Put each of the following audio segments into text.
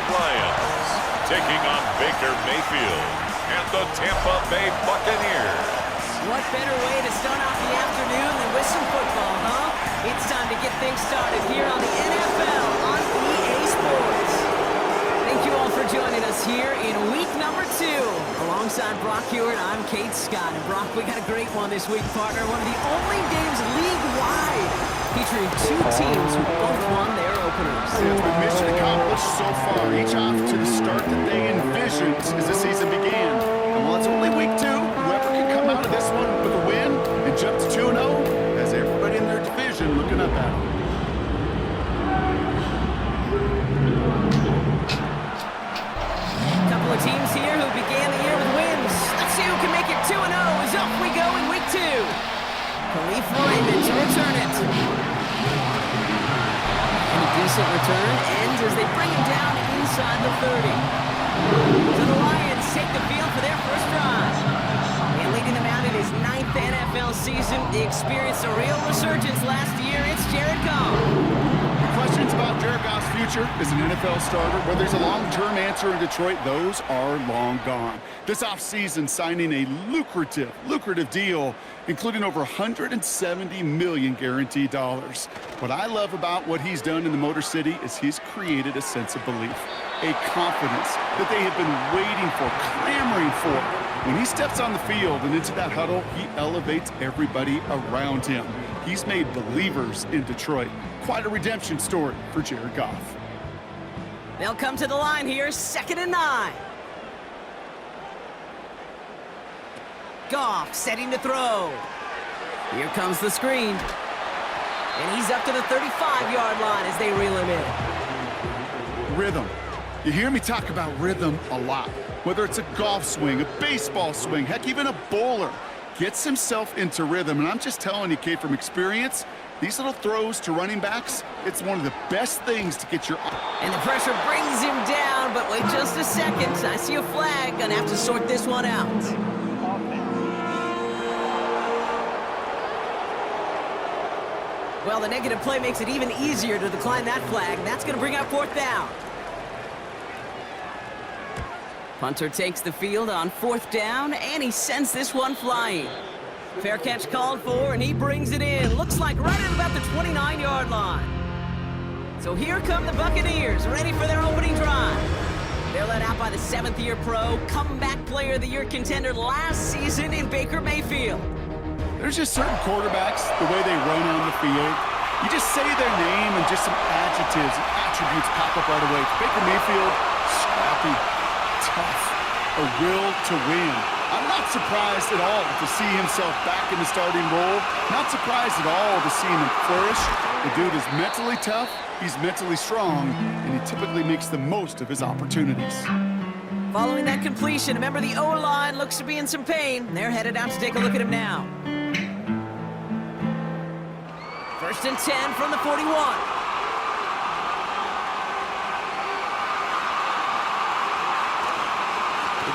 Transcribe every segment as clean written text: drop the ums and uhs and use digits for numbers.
Lions, taking on Baker Mayfield and the Tampa Bay Buccaneers. What better way to start off the afternoon than with some football, huh? It's time to get things started here on the NFL on EA Sports. Thank you all for joining us here in week number 2. Alongside Brock Hewitt, I'm Kate Scott. And Brock, we got a great one this week, partner. One of the only games league-wide featuring 2 teams who both won their openers. Yeah, it's been mission accomplished so far, each off to the start that they envisioned as the season began. And while it's only week 2, whoever can come out of this one with a win and jump to 2-0 has everybody in their division looking up at them. Couple of teams here who began the year with wins. Let's see who can make it 2-0 as off we go in week 2. Khalif Raymond to return it. And a decent return ends as they bring him down inside the 30. So the Lions take the field for their first drive. And leading them out in his 9th NFL season, he experienced a real resurgence last year. It's Jared Goff. Questions about Jared Goff's future as an NFL starter, whether there's a long-term answer in Detroit, those are long gone. This offseason, signing a lucrative deal, including over $170 million guaranteed dollars. What I love about what he's done in the Motor City is he's created a sense of belief, a confidence that they have been waiting for, clamoring for. When he steps on the field and into that huddle, he elevates everybody around him. He's made believers in Detroit. Quite a redemption story for Jared Goff. They'll come to the line here, 2nd and 9. Goff setting to throw. Here comes the screen. And he's up to the 35-yard line as they reel him in. Rhythm. You hear me talk about rhythm a lot. Whether it's a golf swing, a baseball swing, heck, even a bowler gets himself into rhythm. And I'm just telling you, Kate, from experience, these little throws to running backs, it's one of the best things to get your... And the pressure brings him down, but wait just a second. I see a flag. Gonna have to sort this one out. Well, the negative play makes it even easier to decline that flag. That's gonna bring out 4th down. Punter takes the field on 4th down, and he sends this one flying. Fair catch called for, and he brings it in. Looks like right at about the 29-yard line. So here come the Buccaneers, ready for their opening drive. They're led out by the 7th-year pro, comeback player of the year contender last season in Baker Mayfield. There's just certain quarterbacks, the way they run on the field. You just say their name and just some adjectives and attributes pop up right away. Baker Mayfield, scrappy, tough, a will to win. I'm not surprised at all to see himself back in the starting role. Not surprised at all to see him flourish. The dude is mentally tough, he's mentally strong, and he typically makes the most of his opportunities. Following that completion, a member of the O-line looks to be in some pain. They're headed out to take a look at him now. 1st and 10 from the 41.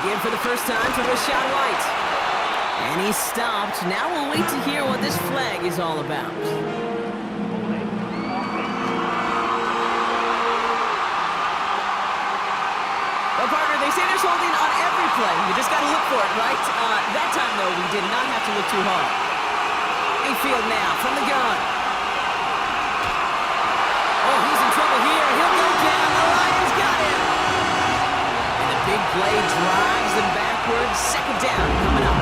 Again for the first time to Rashad White. And he's stopped. Now we'll wait to hear what this flag is all about. Well, partner, they say there's holding on every play. You just got to look for it, right? That time, though, we did not have to look too hard. Mayfield now from the gun. Oh, he's in trouble here. He'll go down. The Lions got him. Big play drives them backwards. 2nd down coming up.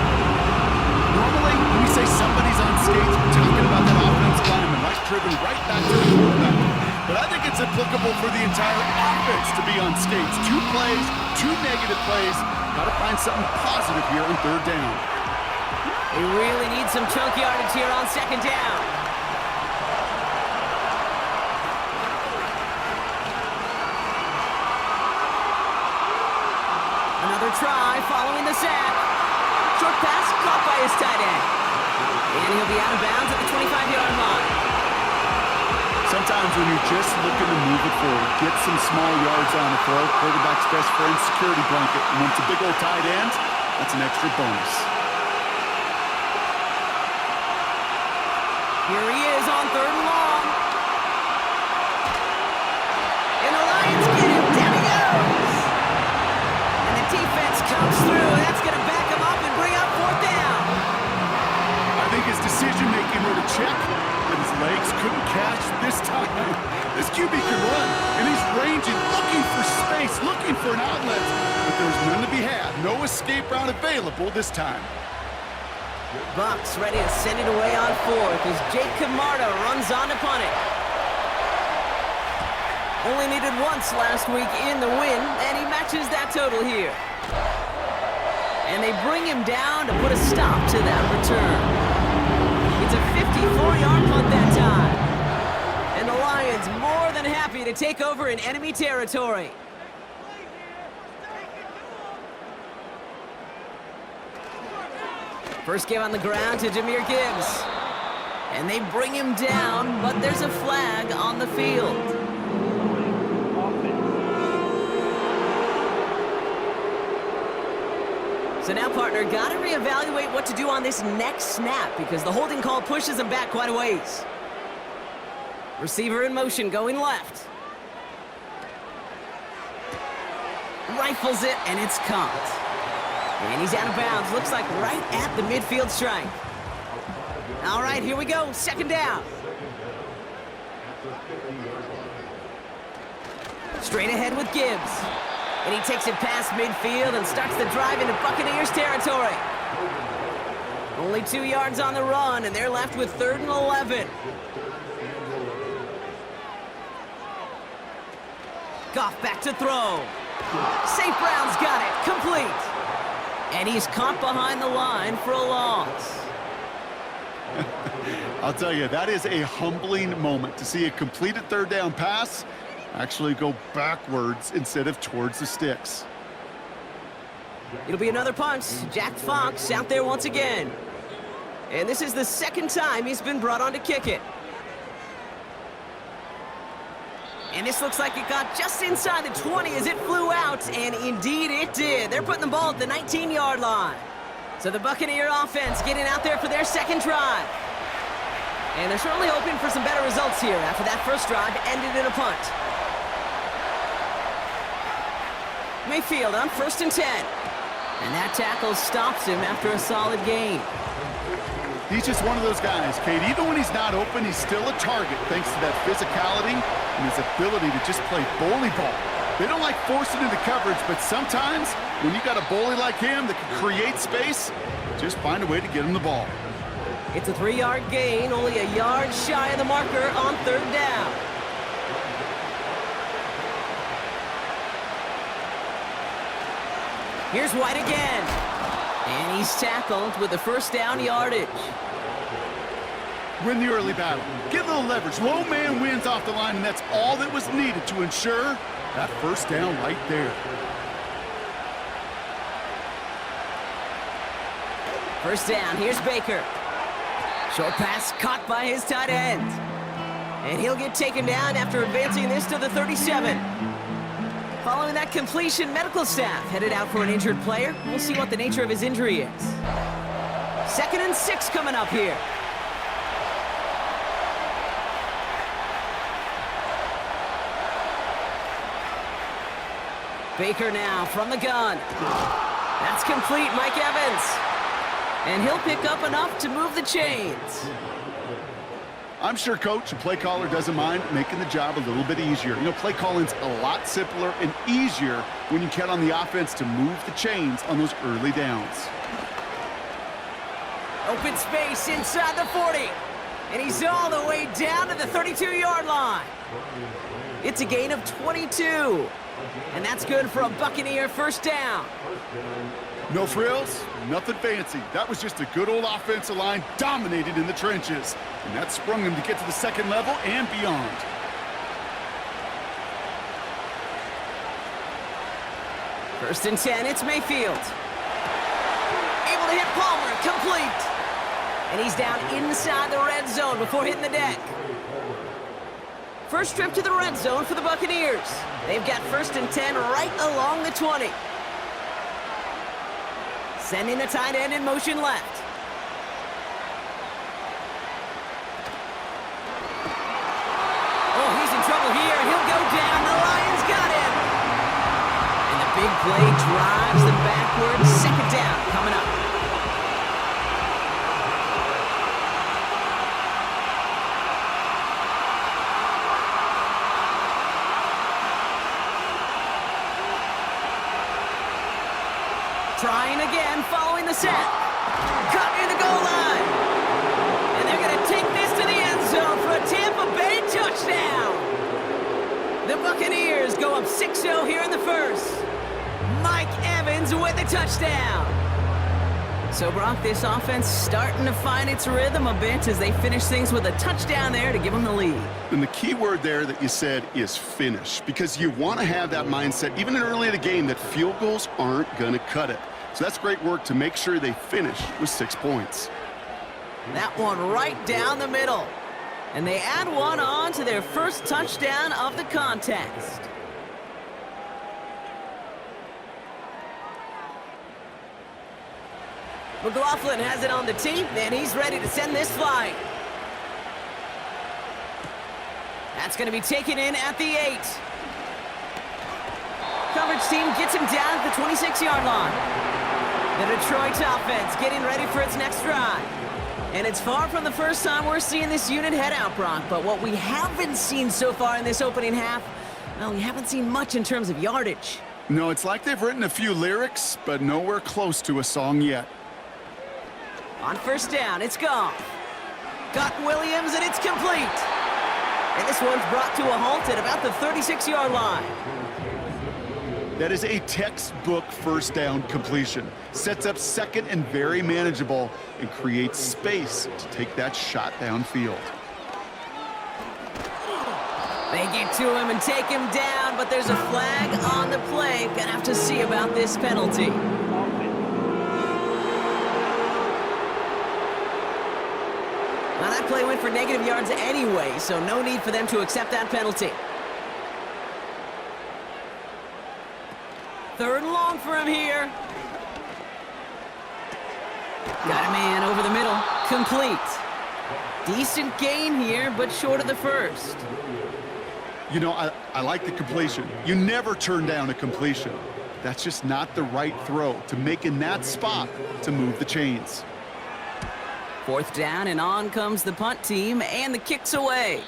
Normally, when we say somebody's on skates, we're talking about that offensive lineman, right? Driven right back to the quarterback. But I think it's applicable for the entire offense to be on skates. 2 plays, 2 negative plays. Got to find something positive here on 3rd down. They really need some chunk yardage here on 2nd down. Another try following the sack. Short pass caught by his tight end. And he'll be out of bounds at the 25-yard line. Sometimes when you're just looking to move it forward, get some small yards on the throw, quarterback's best friend, security blanket. And when it's a big old tight end, that's an extra bonus. Here he is on 3rd and long. And the Lions get him. Down he goes. but there's none to be had. No escape route available this time. Bucs ready to send it away on fourth as Jake Camarda runs on to punt it. Only needed once last week in the win, and he matches that total here. And they bring him down to put a stop to that return. It's a 54-yard punt that time. And the Lions more than happy to take over in enemy territory. First game on the ground to Jahmyr Gibbs. And they bring him down, but there's a flag on the field. So now, partner, got to reevaluate what to do on this next snap because the holding call pushes him back quite a ways. Receiver in motion, going left. Rifles it, and it's caught. And he's out of bounds. Looks like right at the midfield stripe. All right, here we go. Second down. Straight ahead with Gibbs. And he takes it past midfield and starts the drive into Buccaneers territory. Only 2 yards on the run, and they're left with 3rd and 11. Goff back to throw. St. Brown's got it. Complete. And he's caught behind the line for a loss. I'll tell you, that is a humbling moment to see a completed 3rd down pass actually go backwards instead of towards the sticks. It'll be another punt. Jack Fox out there once again. And this is the 2nd time he's been brought on to kick it. And this looks like it got just inside the 20 as it flew out, and indeed it did. They're putting the ball at the 19-yard line. So the Buccaneer offense getting out there for their 2nd drive. And they're certainly hoping for some better results here after that first drive ended in a punt. Mayfield on 1st and 10. And that tackle stops him after a solid gain. He's just one of those guys, Kate. Even when he's not open, he's still a target thanks to that physicality and his ability to just play bully ball. They don't like forcing into coverage, but sometimes when you got a bully like him that can create space, just find a way to get him the ball. It's a 3-yard gain, only a yard shy of the marker on 3rd down. Here's White again. And he's tackled with the 1st down yardage. Win the early battle. Get a little leverage. Low man wins off the line, and that's all that was needed to ensure that 1st down right there. 1st down, here's Baker. Short pass caught by his tight end. And he'll get taken down after advancing this to the 37. Following that completion, medical staff headed out for an injured player. We'll see what the nature of his injury is. 2nd and 6 coming up here. Baker now from the gun. That's complete, Mike Evans. And he'll pick up enough to move the chains. I'm sure coach and play caller doesn't mind making the job a little bit easier. You know, play calling's a lot simpler and easier when you count on the offense to move the chains on those early downs. Open space inside the 40. And he's all the way down to the 32-yard line. It's a gain of 22. And that's good for a Buccaneer 1st down. No frills, nothing fancy. That was just a good old offensive line dominated in the trenches. And that sprung them to get to the 2nd level and beyond. First and 10, it's Mayfield. Able to hit Palmer, complete. And he's down inside the red zone before hitting the deck. First trip to the red zone for the Buccaneers. They've got 1st and 10 right along the 20. Sending the tight end in motion left. Oh, he's in trouble here. He'll go down. The Lions got him. And the big play drives them backwards. 2nd down coming up. Trying again, following the set. Cut near the goal line. And they're going to take this to the end zone for a Tampa Bay touchdown. The Buccaneers go up 6-0 here in the first. Mike Evans with the touchdown. So, Brock, this offense starting to find its rhythm a bit as they finish things with a touchdown there to give them the lead. And the key word there that you said is finish, because you want to have that mindset, even early in the game, that field goals aren't going to cut it. So that's great work to make sure they finish with 6 points. That one right down the middle. And they add one on to their first touchdown of the contest. McLaughlin has it on the tee, and he's ready to send this flying. That's going to be taken in at the 8. Coverage team gets him down at the 26-yard line. The Detroit offense getting ready for its next drive. And it's far from the first time we're seeing this unit head out, Brock. But what we haven't seen so far in this opening half, well, we haven't seen much in terms of yardage. No, it's like they've written a few lyrics, but nowhere close to a song yet. On first down, it's Goff. Got Williams, and it's complete. And this one's brought to a halt at about the 36-yard line. That is a textbook first down completion. Sets up second and very manageable and creates space to take that shot downfield. They get to him and take him down, but there's a flag on the play. Gonna have to see about this penalty. Now that play went for negative yards anyway, so no need for them to accept that penalty. 3rd and long for him here. Got a man over the middle. Complete. Decent gain here, but short of the first. You know, I like the completion. You never turn down a completion. That's just not the right throw to make in that spot to move the chains. 4th down, and on comes the punt team, and the kick's away.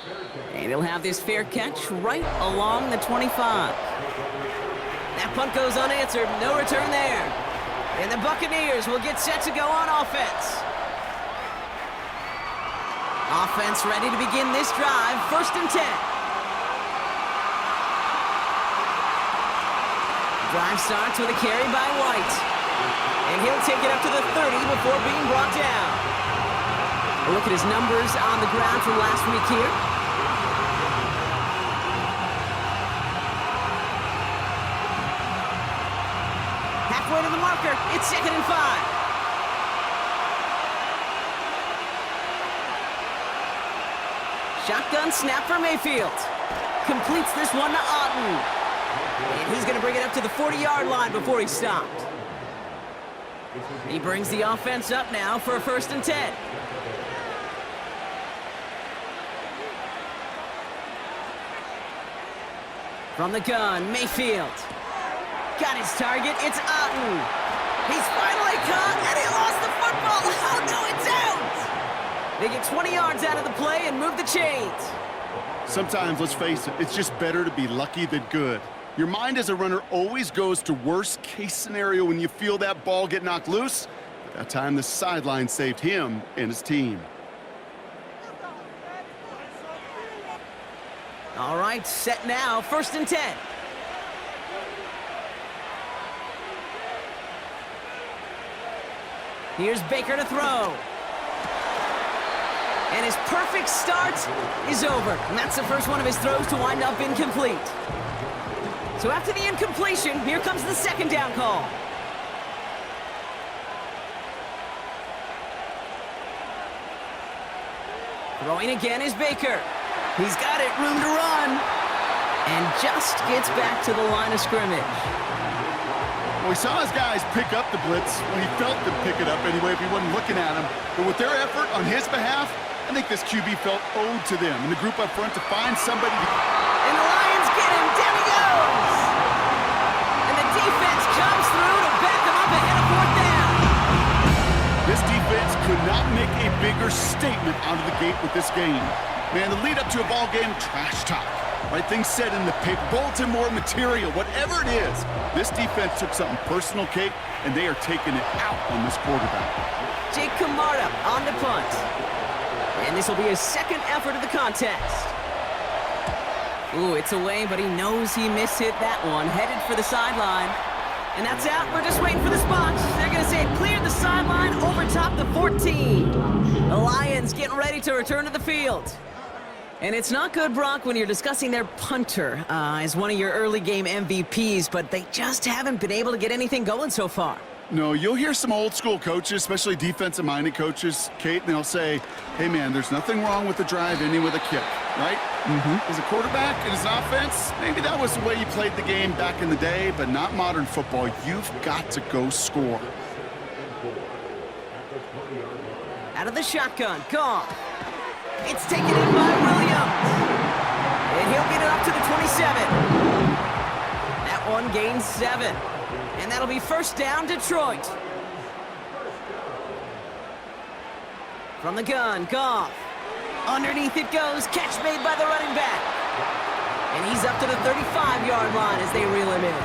And he'll have this fair catch right along the 25. That punt goes unanswered, no return there. And the Buccaneers will get set to go on offense. Offense ready to begin this drive, 1st and 10. Drive starts with a carry by White. And he'll take it up to the 30 before being brought down. A look at his numbers on the ground from last week here. Halfway to the marker, it's 2nd and 5. Shotgun snap for Mayfield. Completes this one to Otten. And he's going to bring it up to the 40-yard line before he's stopped. He brings the offense up now for a 1st and 10. From the gun, Mayfield. Got his target, it's Otten. He's finally caught, and he lost the football. Oh, no, it's out! They get 20 yards out of the play and move the chains. Sometimes, let's face it, it's just better to be lucky than good. Your mind as a runner always goes to worst case scenario when you feel that ball get knocked loose. But that time, the sideline saved him and his team. All right, set now, 1st and 10. Here's Baker to throw. And his perfect start is over. And that's the first one of his throws to wind up incomplete. So after the incompletion, here comes the 2nd down call. Throwing again is Baker. He's got it, room to run. And just gets back to the line of scrimmage. Well, we saw his guys pick up the blitz when he felt them pick it up anyway if he wasn't looking at him. But with their effort on his behalf, I think this QB felt owed to them and the group up front to find somebody to... And the Lions get him. Down he goes. And the defense comes through to back him up ahead of 4th down. This defense could not make a bigger statement out of the gate with this game. Man, the lead up to a ball game, trash talk. right? Things said in the paper, bulletin board material, whatever it is. This defense took something personal, Kate, and they are taking it out on this quarterback. Jake Camarda on the punt. And this will be his second effort of the contest. Ooh, it's away, but he knows he mishit that one. Headed for the sideline. And that's out. We're just waiting for the spots. They're going to say it cleared the sideline over top the 14. The Lions getting ready to return to the field. And it's not good, Brock, when you're discussing their punter as one of your early game MVPs, but they just haven't been able to get anything going so far. No, you'll hear some old school coaches, especially defensive-minded coaches, Kate, and they'll say, hey, man, there's nothing wrong with the drive ending with a kick, right? As a quarterback and as an offense, maybe that was the way you played the game back in the day, but not modern football. You've got to go score. Out of the shotgun, Goff. It's taken in by Williams. And he'll get it up to the 27. That one gains 7. And that'll be first down, Detroit. From the gun, Goff. Underneath it goes. Catch made by the running back. And he's up to the 35-yard line as they reel him in.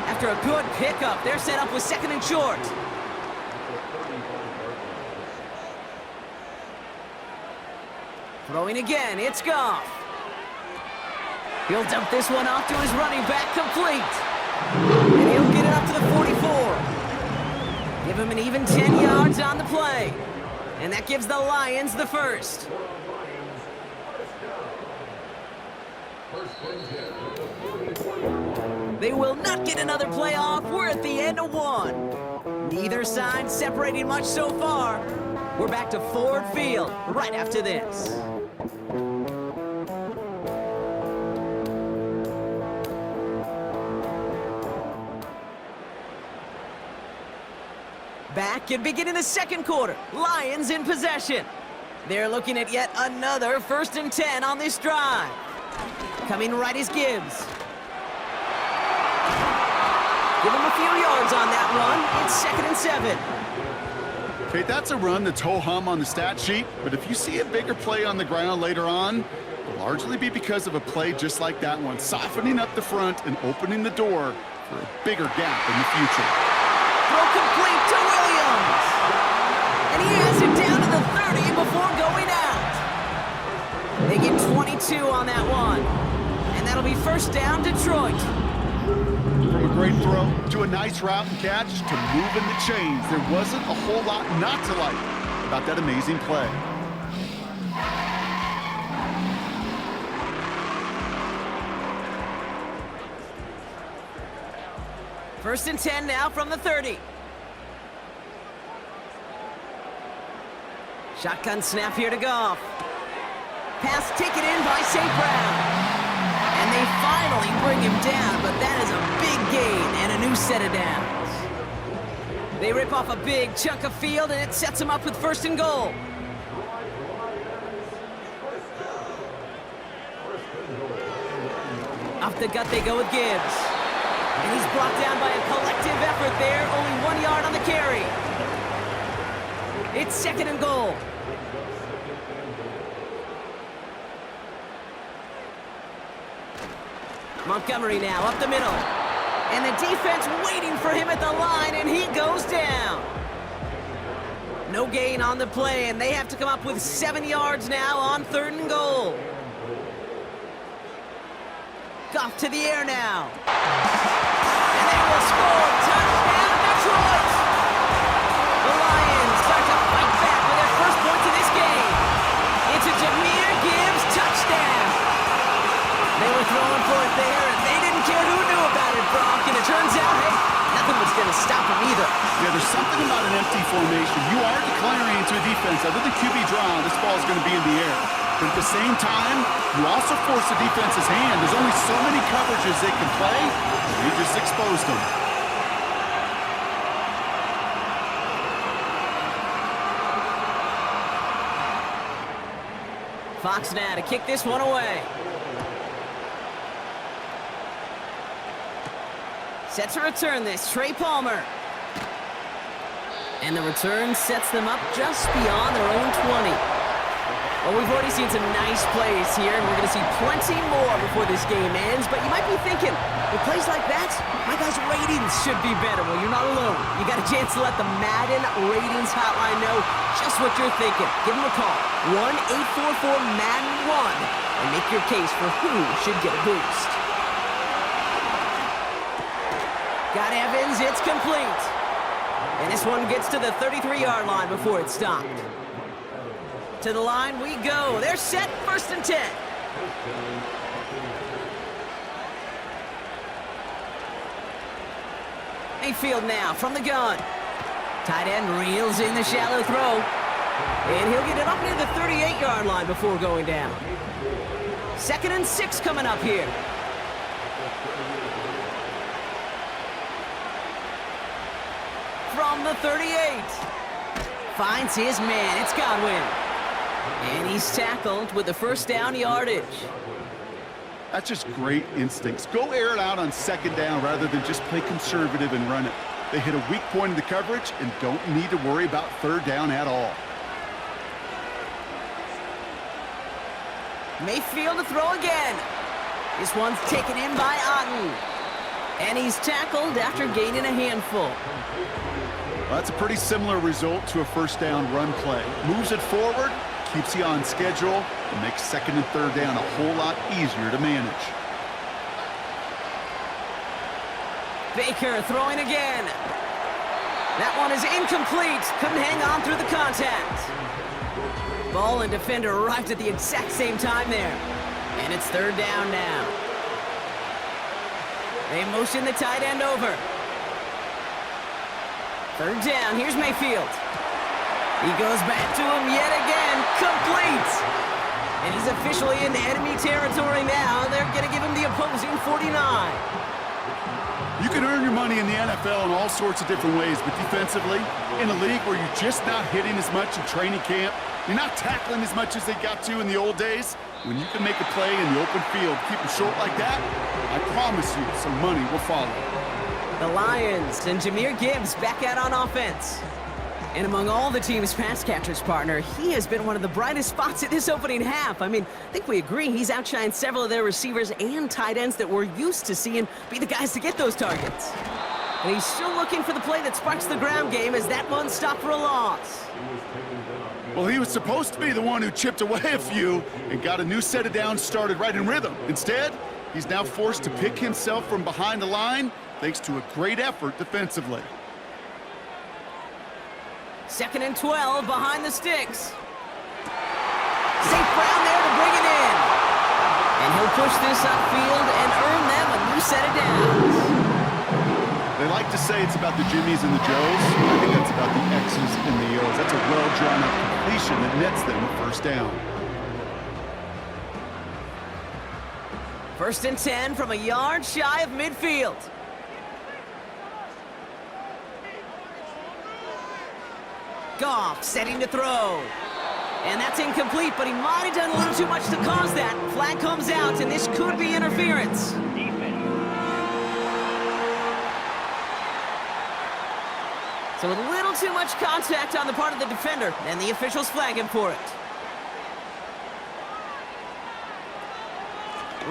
After a good pickup, they're set up with 2nd and short. Throwing again, it's Goff. He'll dump this one off to his running back, complete. And he'll get it up to the 44. Give him an even 10 yards on the play. And that gives the Lions the first. They will not get another play off. We're at the end of 1. Neither side separating much so far. We're back to Ford Field right after this. Back and beginning the second quarter. Lions in possession. They're looking at yet another 1st and 10 on this drive. Coming right is Gibbs. Give him a few yards on that run. It's 2nd and 7. Okay, that's a run that's ho-hum on the stat sheet, but if you see a bigger play on the ground later on, it'll largely be because of a play just like that one, softening up the front and opening the door for a bigger gap in the future. Throw complete to Williams. And he has it down to the 30 before going out. They get 22 on that one. And that'll be first down, Detroit. From a great throw to a nice route and catch to moving the chains, there wasn't a whole lot not to like about that amazing play. First and 10 now from the 30. Shotgun snap here to Goff. Pass taken in by St. Brown. And they finally bring him down, but that is a big gain and a new set of downs. They rip off a big chunk of field, and it sets them up with 1st and goal. Off the gut they go with Gibbs. And he's brought down by a collective effort there, only 1 yard on the carry. It's 2nd and goal. Montgomery now up the middle. And the defense waiting for him at the line, and he goes down. No gain on the play, and they have to come up with 7 yards now on 3rd and goal. Goff to the air now. And they will score. Touchdown, Detroit! The Lions start to fight back with their first points of this game. It's a Jahmyr Gibbs touchdown. They were throwing for it there, and they didn't care who knew about it, Brock. And it turns out, hey, nothing was going to stop them either. Yeah, there's something about an empty formation. You are declaring to a defense, other than QB draw, this ball is going to be in the air. But at the same time, you also force the defense's hand. There's only so many coverages they can play, and you just exposed them. Fox now to kick this one away. Set to return this, Trey Palmer. And the return sets them up just beyond their own 20. we've already seen some nice plays here, and we're going to see plenty more before this game ends. But you might be thinking, with plays like that, my guys' ratings should be better. Well, you're not alone. You got a chance to let the Madden ratings hotline know just what you're thinking. Give them a call, 1-844-MADDEN-1, and make your case for who should get a boost. Got Evans, it's complete. And this one gets to the 33-yard line before it's stopped. To the line we go. They're set, 1st and 10. Mayfield now from the gun. Tight end reels in the shallow throw. And he'll get it up near the 38-yard line before going down. 2nd and 6 coming up here. From the 38. Finds his man. It's Godwin. And he's tackled with the 1st down yardage. That's just great instincts. Go air it out on 2nd down rather than just play conservative and run it. They hit a weak point in the coverage and don't need to worry about 3rd down at all. Mayfield to throw again. This one's taken in by Otten. And he's tackled after gaining a handful. Well, that's a pretty similar result to a 1st down run play. Moves it forward, keeps you on schedule, and makes 2nd and 3rd down a whole lot easier to manage. Baker throwing again. That one is incomplete. Couldn't hang on through the contact. Ball and defender arrived at the exact same time there. And it's 3rd down now. They motion the tight end over. 3rd down, here's Mayfield. He goes back to him yet again, complete. And he's officially in enemy territory now. They're going to give him the opposing 49. You can earn your money in the NFL in all sorts of different ways, but defensively, in a league where you're just not hitting as much in training camp, you're not tackling as much as they got to in the old days, when you can make a play in the open field, keep it short like that, I promise you some money will follow. The Lions and Jahmyr Gibbs back out on offense. And among all the team's pass catchers, partner, he has been one of the brightest spots in this opening half. I mean, I think we agree he's outshined several of their receivers and tight ends that we're used to seeing be the guys to get those targets. And he's still looking for the play that sparks the ground game as that one stopped for a loss. Well, he was supposed to be the one who chipped away a few and got a new set of downs started right in rhythm. Instead, he's now forced to pick himself from behind the line thanks to a great effort defensively. 2nd and 12 behind the sticks. St. Brown there to bring it in. And he'll push this upfield and earn them a new set of downs. They like to say it's about the Jimmies and the Joes. I think that's about the X's and the O's. That's a well-drawn-up completion that nets them a 1st down. 1st and 10 from a yard shy of midfield. Goff setting to throw. And that's incomplete, but he might have done a little too much to cause that. Flag comes out, and this could be interference. So a little too much contact on the part of the defender, and the officials flag him for it.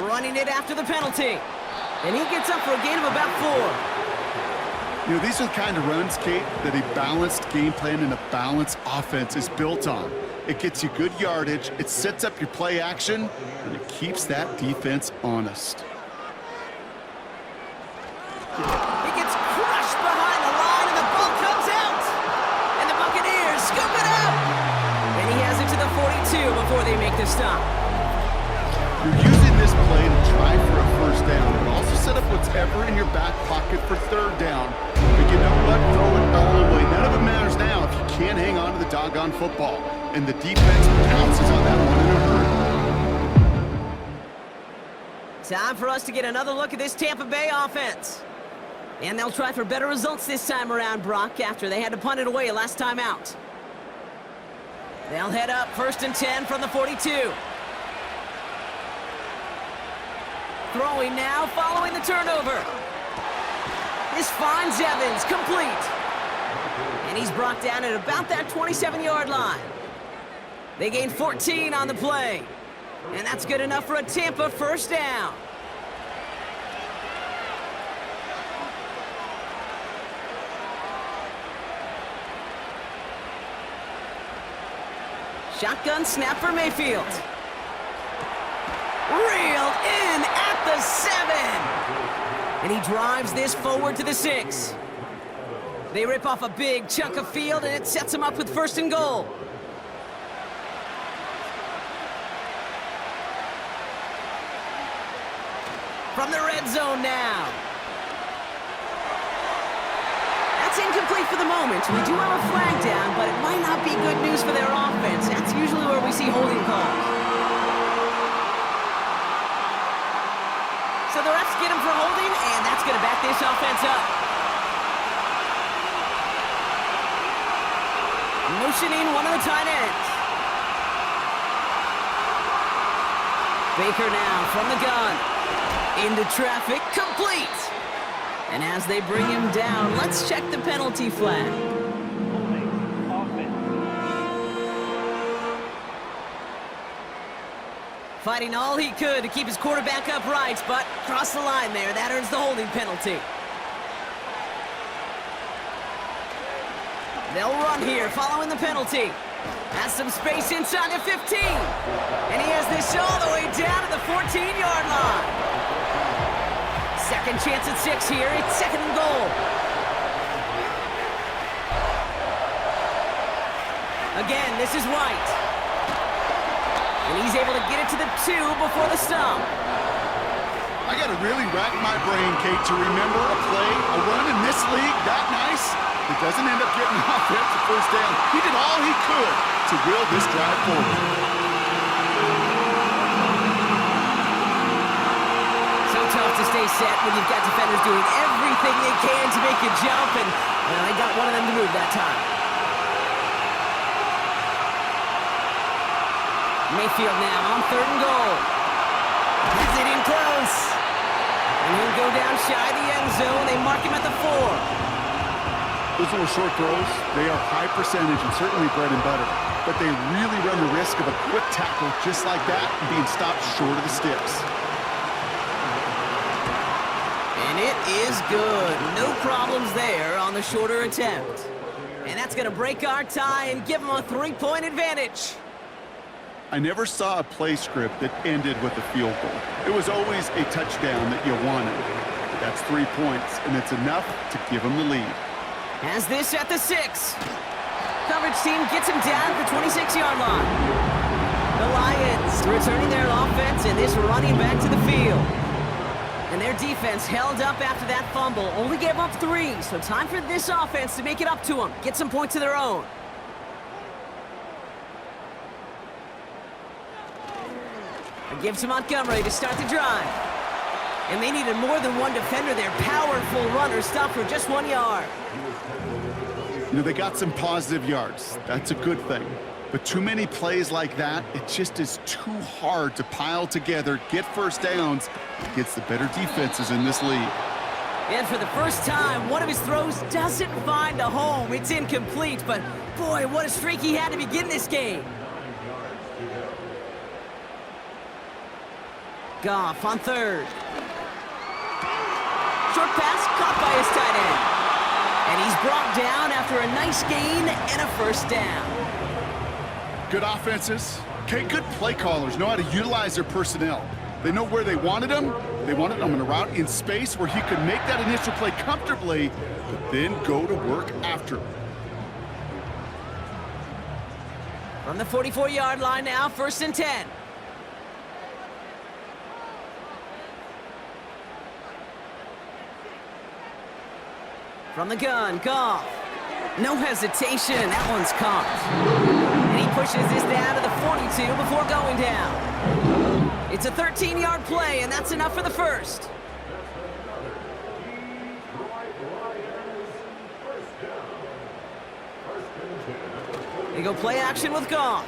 Running it after the penalty. And he gets up for a gain of about 4. You know, these are the kind of runs, Kate, that a balanced game plan and a balanced offense is built on. It gets you good yardage, it sets up your play action, and it keeps that defense honest. He gets crushed behind the line, and the ball comes out. And the Buccaneers scoop it up. And he has it to the 42 before they make the stop. You're using this play to try for a 1st down, but also set up whatever in your back pocket for 3rd down. But you know what? Throw it all away. None of it matters now if you can't hang on to the doggone football. And the defense pounces on that one in a hurry. Time for us to get another look at this Tampa Bay offense. And they'll try for better results this time around, Brock, after they had to punt it away last time out. They'll head up 1st and 10 from the 42. Throwing now, following the turnover. This finds Evans, complete. And he's brought down at about that 27-yard line. They gain 14 on the play. And that's good enough for a Tampa first down. Shotgun snap for Mayfield. Reeled in at the 7. And he drives this forward to the 6. They rip off a big chunk of field, and it sets him up with 1st and goal. From the red zone now. That's incomplete for the moment. We do have a flag down, but it might not be good news for their offense. That's usually where we see holding calls. So the refs get him for holding, and that's going to back this offense up. Motioning one of the tight ends. Baker now from the gun. Into traffic, complete! And as they bring him down, let's check the penalty flag. Fighting all he could to keep his quarterback upright, but crossed the line there. That earns the holding penalty. They'll run here following the penalty. Has some space inside the 15. And he has this all the way down to the 14-yard line. Second chance at 6 here. It's 2nd and goal. Again, this is White. And he's able to get it to the 2 before the stop. I got to really rack my brain, Kate, to remember a play, a run in this league that nice. It doesn't end up getting offensive first down. He did all he could to will this drive forward. So tough to stay set when you've got defenders doing everything they can to make you jump, and well, they got one of them to move that time. Mayfield now on 3rd and goal. Has it in close. And he'll go down shy of the end zone. They mark him at the 4. Those little short throws, they are high percentage and certainly bread and butter. But they really run the risk of a quick tackle just like that and being stopped short of the sticks. And it is good. No problems there on the shorter attempt. And that's going to break our tie and give them a 3-point advantage. I never saw a play script that ended with a field goal. It was always a touchdown that you wanted. That's 3 points, and it's enough to give them the lead. Has this at the 6. Coverage team gets him down at the 26-yard line. The Lions returning their offense and this running back to the field. And their defense held up after that fumble. Only gave up 3, so time for this offense to make it up to them. Get some points of their own. It gives to Montgomery to start the drive. And they needed more than one defender there. Powerful runner stopped for just 1 yard. You know, they got some positive yards. That's a good thing. But too many plays like that, it just is too hard to pile together, get first downs against the better defenses in this league. And for the first time, one of his throws doesn't find a home. It's incomplete, but boy, what a streak he had to begin this game. Goff on 3rd. Short pass caught by his tight end. And he's brought down after a nice gain and a first down. Good offenses. Okay, good play callers know how to utilize their personnel. They know where they wanted him. They wanted him in a route in space where he could make that initial play comfortably, but then go to work after. From the 44-yard line now, 1st and 10. From the gun, Goff. No hesitation, and that one's caught. And he pushes this down to the 42 before going down. It's a 13-yard play, and that's enough for the first. They go play action with Goff.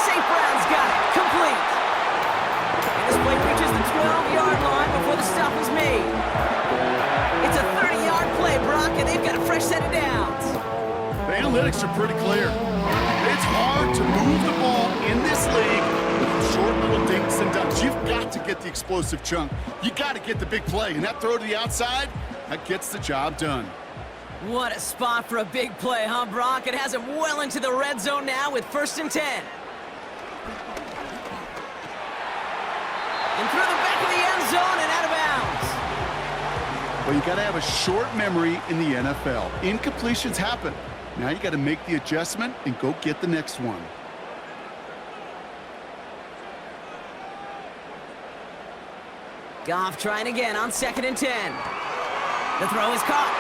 St. Brown's got it, complete. And this play reaches the 12-yard line before the stop is made. It's a 30-yard play, Brock, and they've got a fresh set of downs. They analytics are pretty clear. It's hard to move the ball in this league with short little dinks and dunks. You've got to get the explosive chunk. You got to get the big play, and that throw to the outside, that gets the job done. What a spot for a big play, huh, Brock? It has him well into the red zone now with 1st and 10. And through the back of the end zone and out of bounds. Well, you got to have a short memory in the NFL. Incompletions happen. Now you got to make the adjustment and go get the next one. Goff trying again on 2nd and 10. The throw is caught.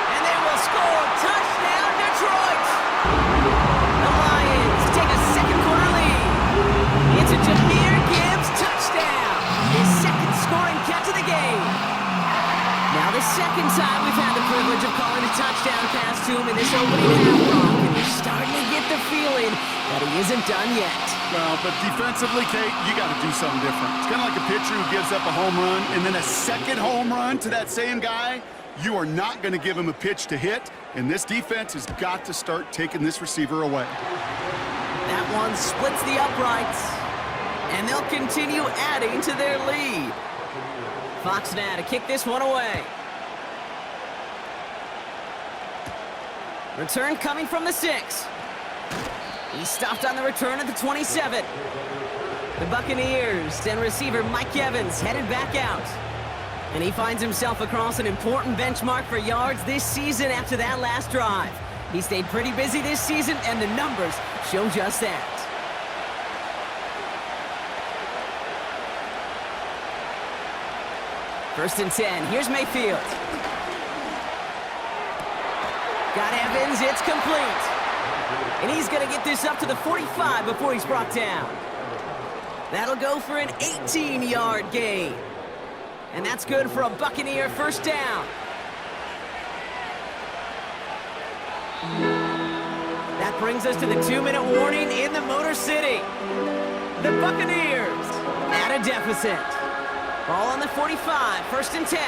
And they will score. Touchdown, Detroit! The Lions take a second-quarter lead. It's a Jahmyr Gibbs touchdown. His second scoring catch of the game. Now the second time we've had the privilege of calling a touchdown pass to him in this opening half, Brock, and you're starting to get the feeling that he isn't done yet. Well, but defensively, Kate, you got to do something different. It's kind of like a pitcher who gives up a home run and then a second home run to that same guy. You are not going to give him a pitch to hit, and this defense has got to start taking this receiver away. That one splits the uprights, and they'll continue adding to their lead. Fox now to kick this one away. Return coming from the 6. He's stopped on the return at the 27. The Buccaneers and receiver Mike Evans headed back out. And he finds himself across an important benchmark for yards this season after that last drive. He stayed pretty busy this season, and the numbers show just that. First and 10. Here's Mayfield. Got Evans. It's complete. And he's going to get this up to the 45 before he's brought down. That'll go for an 18-yard gain. And that's good for a Buccaneer first down. That brings us to the 2-minute warning in the Motor City. The Buccaneers at a deficit. Ball on the 45, 1st and 10.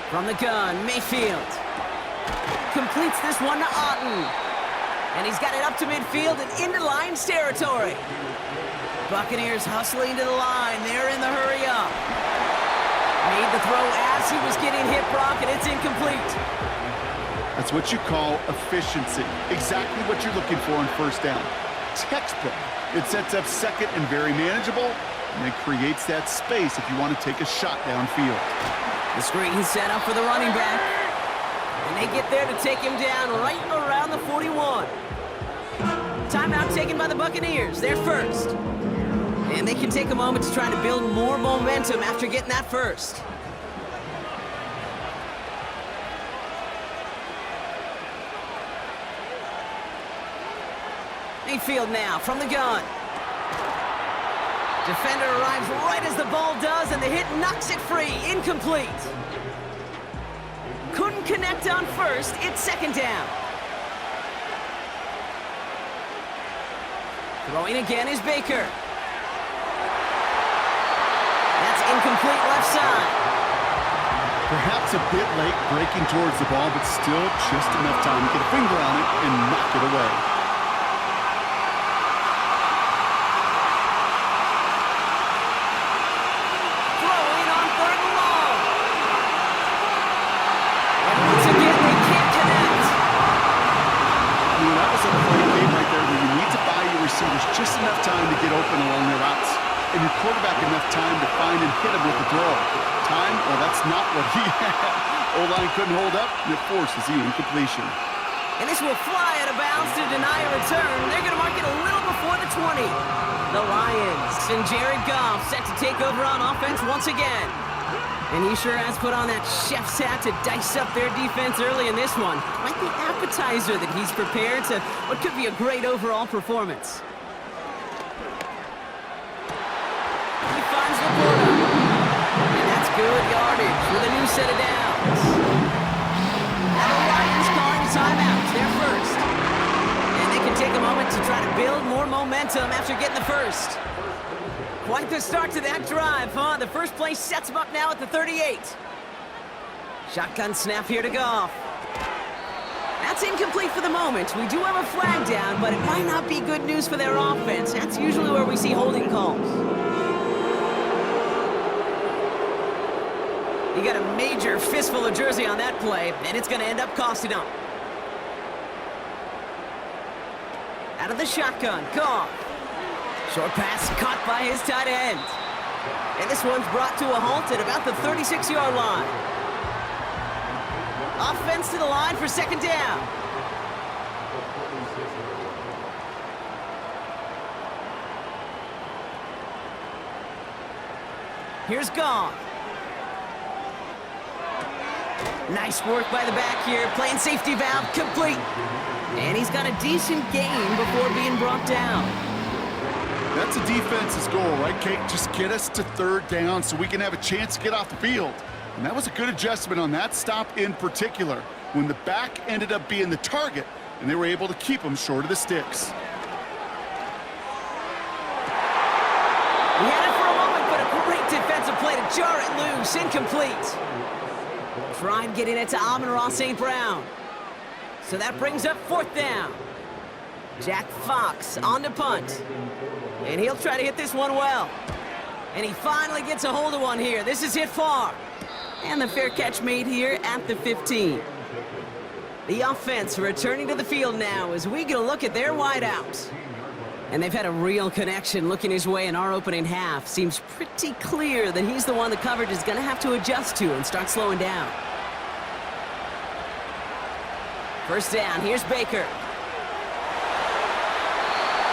From the gun, Mayfield completes this one to Otten. And he's got it up to midfield and into Lions territory. Buccaneers hustling to the line. They're in the hurry up. Made the throw as he was getting hit, Brock, and it's incomplete. That's what you call efficiency. Exactly what you're looking for on first down. Textbook. It sets up second and very manageable, and it creates that space if you want to take a shot downfield. The screen set up for the running back. And they get there to take him down right around the 41. Timeout taken by the Buccaneers. They're first. And they can take a moment to try to build more momentum after getting that first. Mayfield now from the gun. Defender arrives right as the ball does, and the hit knocks it free. Incomplete. Couldn't connect on first. It's second down. Throwing again is Baker. That's incomplete left side. Perhaps a bit late breaking towards the ball, but still just enough time to get a finger on it and knock it away. Throwing on 3rd and long. And once again, they can't connect. That was a play game right there where you need to buy your receivers just enough time to get open along their routes, and your quarterback enough time to find and hit him with the throw. Time? Well, that's not what he had. O-line couldn't hold up, and it forces the incompletion. And this will fly out of bounds to deny a return. They're going to mark it a little before the 20. The Lions and Jared Goff set to take over on offense once again. And he sure has put on that chef's hat to dice up their defense early in this one. Like the appetizer that he's prepared to what could be a great overall performance. He finds the quarter. And that's good yardage with a new set of downs. Now the Lions calling a timeout. They're first. And they can take a moment to try to build more momentum after getting the first. Quite the start to that drive, huh? The first play sets him up now at the 38. Shotgun snap here to Goff. That's incomplete for the moment. We do have a flag down, but it might not be good news for their offense. That's usually where we see holding calls. You got a major fistful of jersey on that play, and it's going to end up costing them. Out of the shotgun, Goff. Short pass caught by his tight end. And this one's brought to a halt at about the 36-yard line. Offense to the line for second down. Here's Goff. Nice work by the back here, playing safety valve complete. And he's got a decent gain before being brought down. That's a defense's goal, right, Kate? Just get us to third down so we can have a chance to get off the field. And that was a good adjustment on that stop in particular, when the back ended up being the target, and they were able to keep him short of the sticks. We had it for a moment, but a great defensive play to jar it loose, incomplete. Trying getting it to Amon-Ra St. Brown. So that brings up fourth down. Jack Fox on to punt. And he'll try to hit this one well. And he finally gets a hold of one here. This is hit far. And the fair catch made here at the 15. The offense returning to the field now as we get a look at their wideouts. And they've had a real connection looking his way in our opening half. Seems pretty clear that he's the one the coverage is going to have to adjust to and start slowing down. First down, here's Baker.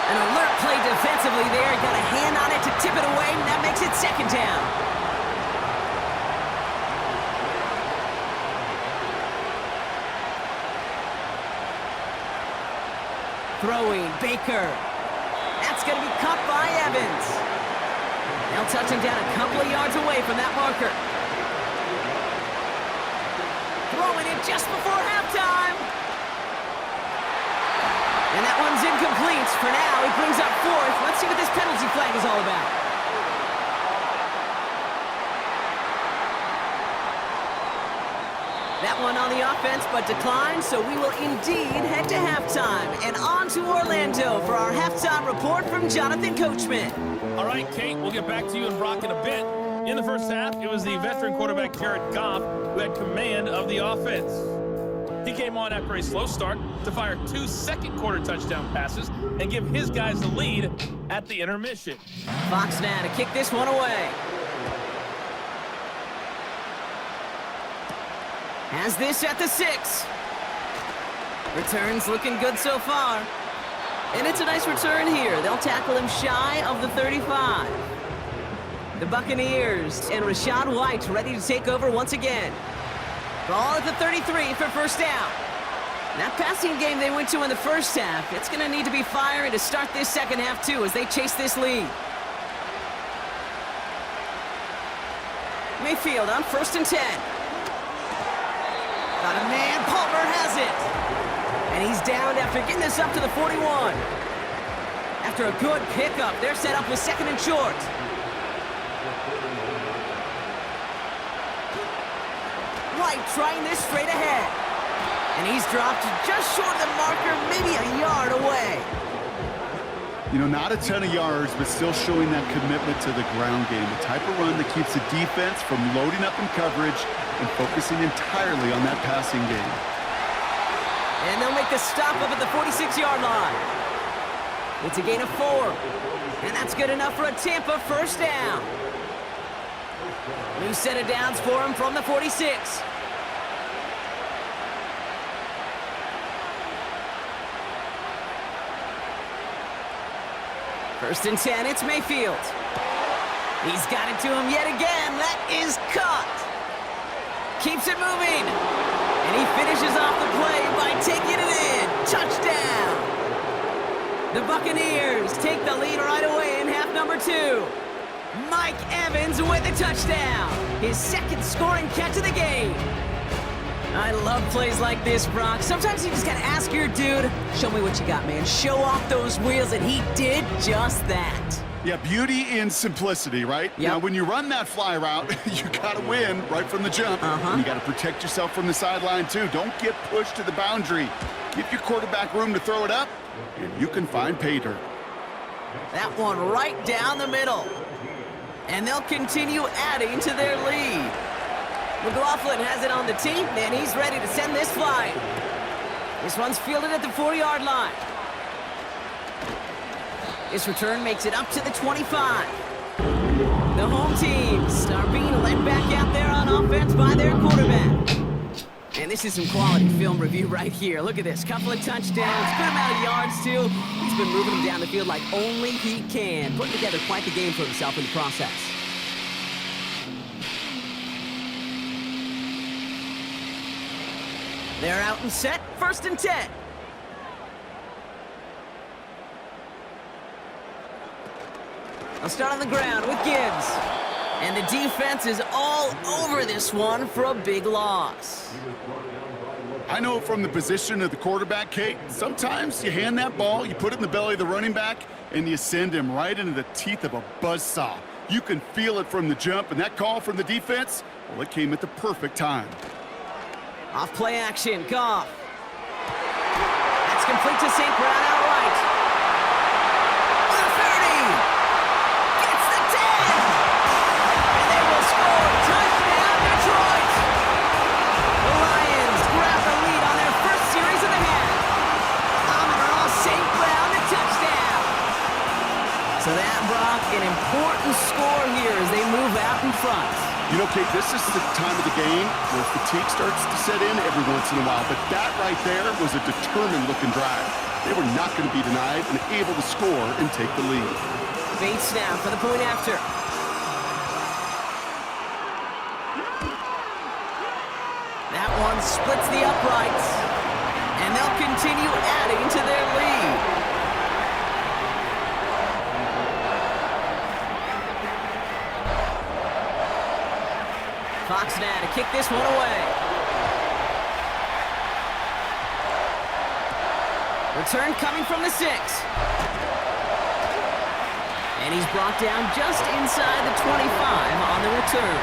An alert play defensively there. Got a hand on it to tip it away, and that makes it second down. Throwing, Baker. That's going to be caught by Evans. They'll touch him down a couple of yards away from that marker. Throwing it just before halftime. And that one's incomplete. For now, he brings up fourth. Let's see what this penalty flag is all about. That one on the offense, but declined, so we will indeed head to halftime. And on to Orlando for our halftime report from Jonathan Coachman. All right, Kate, we'll get back to you and Brock in a bit. In the first half, it was the veteran quarterback Jared Goff who had command of the offense. He came on after a slow start to fire 2 second-quarter touchdown passes and give his guys the lead at the intermission. Fox now to kick this one away. Has this at the 6. Returns looking good so far. And it's a nice return here. They'll tackle him shy of the 35. The Buccaneers and Rachaad White ready to take over once again. Ball at the 33 for first down. That passing game they went to in the first half, it's going to need to be firing to start this second half too as they chase this lead. Mayfield on 1st and 10. Got a man, Palmer has it. And he's down after getting this up to the 41. After a good pickup, they're set up with 2nd and short. White trying this straight ahead. And he's dropped just short of the marker, maybe a yard away. You know, not a ton of yards, but still showing that commitment to the ground game. The type of run that keeps the defense from loading up in coverage and focusing entirely on that passing game. And they'll make the stop up at the 46-yard line. It's a gain of 4. And that's good enough for a Tampa first down. New set of downs for him from the 46. First and 10, it's Mayfield. He's got it to him yet again. That is caught. Keeps it moving. And he finishes off the play by taking it in. Touchdown. The Buccaneers take the lead right away in half number 2. Mike Evans with a touchdown. His 2nd scoring catch of the game. I love plays like this, Brock. Sometimes you just gotta ask your dude, show me what you got, man. Show off those wheels, and he did just that. Yeah, beauty in simplicity, right? Yep. Now, when you run that fly route, you got to win right from the jump. And you got to protect yourself from the sideline, too. Don't get pushed to the boundary. Give your quarterback room to throw it up, and you can find pay dirt. That one right down the middle. And they'll continue adding to their lead. McLaughlin has it on the team, and he's ready to send this flying. This one's fielded at the 4-yard line. This return makes it up to the 25. The home teams are being led back out there on offense by their quarterback. And this is some quality film review right here. Look at this. Couple of touchdowns, good amount of yards, too. He's been moving them down the field like only he can. Putting together quite the game for himself in the process. They're out and set. 1st and 10. I'll start on the ground with Gibbs. And the defense is all over this one for a big loss. I know from the position of the quarterback, Kate, sometimes you hand that ball, you put it in the belly of the running back, and you send him right into the teeth of a buzzsaw. You can feel it from the jump, and that call from the defense, well, it came at the perfect time. Off play action, Goff. That's complete to St. Brown outright. So that, Brock, an important score here as they move out in front. You know, Kate, this is the time of the game where fatigue starts to set in every once in a while. But that right there was a determined-looking drive. They were not going to be denied and able to score and take the lead. Bates now for the point after. That one splits the uprights. And they'll continue adding to their lead. Fox now to kick this one away. Return coming from the 6. And he's brought down just inside the 25 on the return.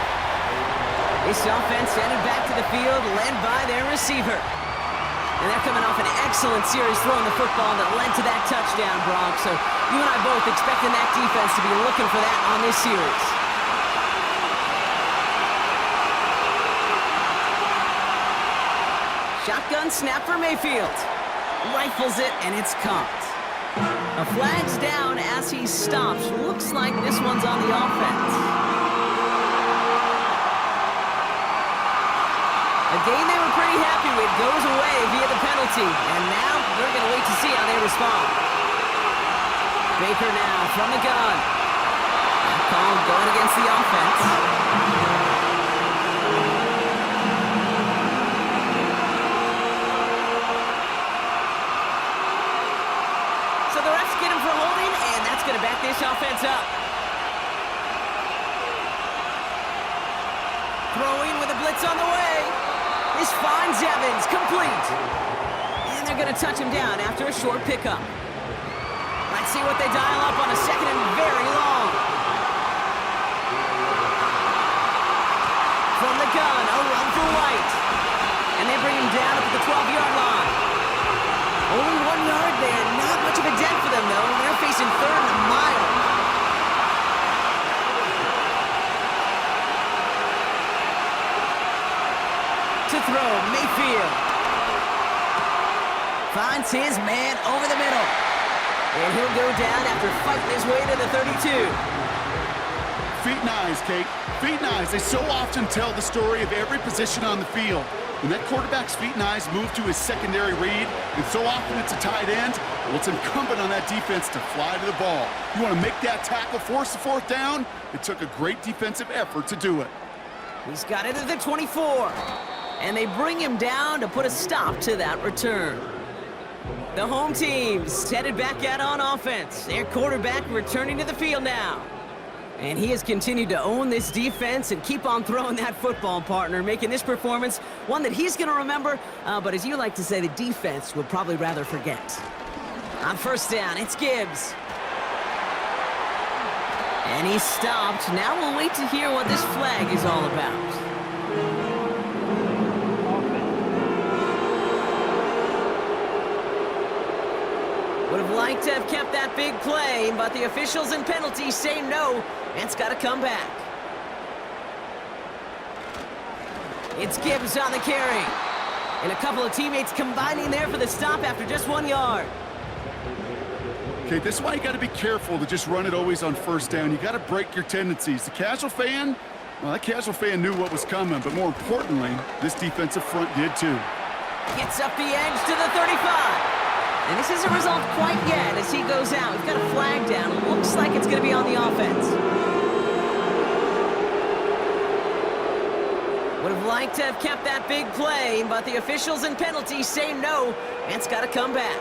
This offense headed back to the field, led by their receiver. And they're coming off an excellent series throwing the football that led to that touchdown, Brock. So you and I both expecting that defense to be looking for that on this series. Shotgun snap for Mayfield. Rifles it, and it's caught. A flag's down as he stops. Looks like this one's on the offense. A game they were pretty happy with goes away via the penalty. And now they're going to wait to see how they respond. Baker now from the gun. That call going against the offense. Going to back this offense up. Throwing with a blitz on the way. This finds Evans, complete. And they're going to touch him down after a short pickup. Let's see what they dial up on a 2nd and very long. From the gun, a run for White. And they bring him down up at the 12-yard line. Only 1 yard there. Not much of a dent for them, though. They're facing 3rd and a mile. To throw, Mayfield. Finds his man over the middle. And he'll go down after fighting his way to the 32. Feet and eyes, Kate. Feet and eyes. They so often tell the story of every position on the field. When that quarterback's feet and eyes move to his secondary read, and so often it's a tight end, well, it's incumbent on that defense to fly to the ball. You want to make that tackle, force the 4th down? It took a great defensive effort to do it. He's got it at the 24. And they bring him down to put a stop to that return. The home team's headed back out on offense. Their quarterback returning to the field now. And he has continued to own this defense and keep on throwing that football, partner, making this performance one that he's going to remember, but as you like to say, the defense would probably rather forget. On 1st down, it's Gibbs. And he's stopped. Now we'll wait to hear what this flag is all about. Would have liked to have kept that big play, but the officials and penalties say no, and it's got to come back. It's Gibbs on the carry. And a couple of teammates combining there for the stop after just 1 yard. Okay, this is why you got to be careful to just run it always on first down. You got to break your tendencies. The casual fan, well, that casual fan knew what was coming, but more importantly, this defensive front did too. Gets up the edge to the 35. And this isn't resolved quite yet as he goes out. We've got a flag down. It looks like it's going to be on the offense. Would have liked to have kept that big play, but the officials and penalties say no, and it's got to come back.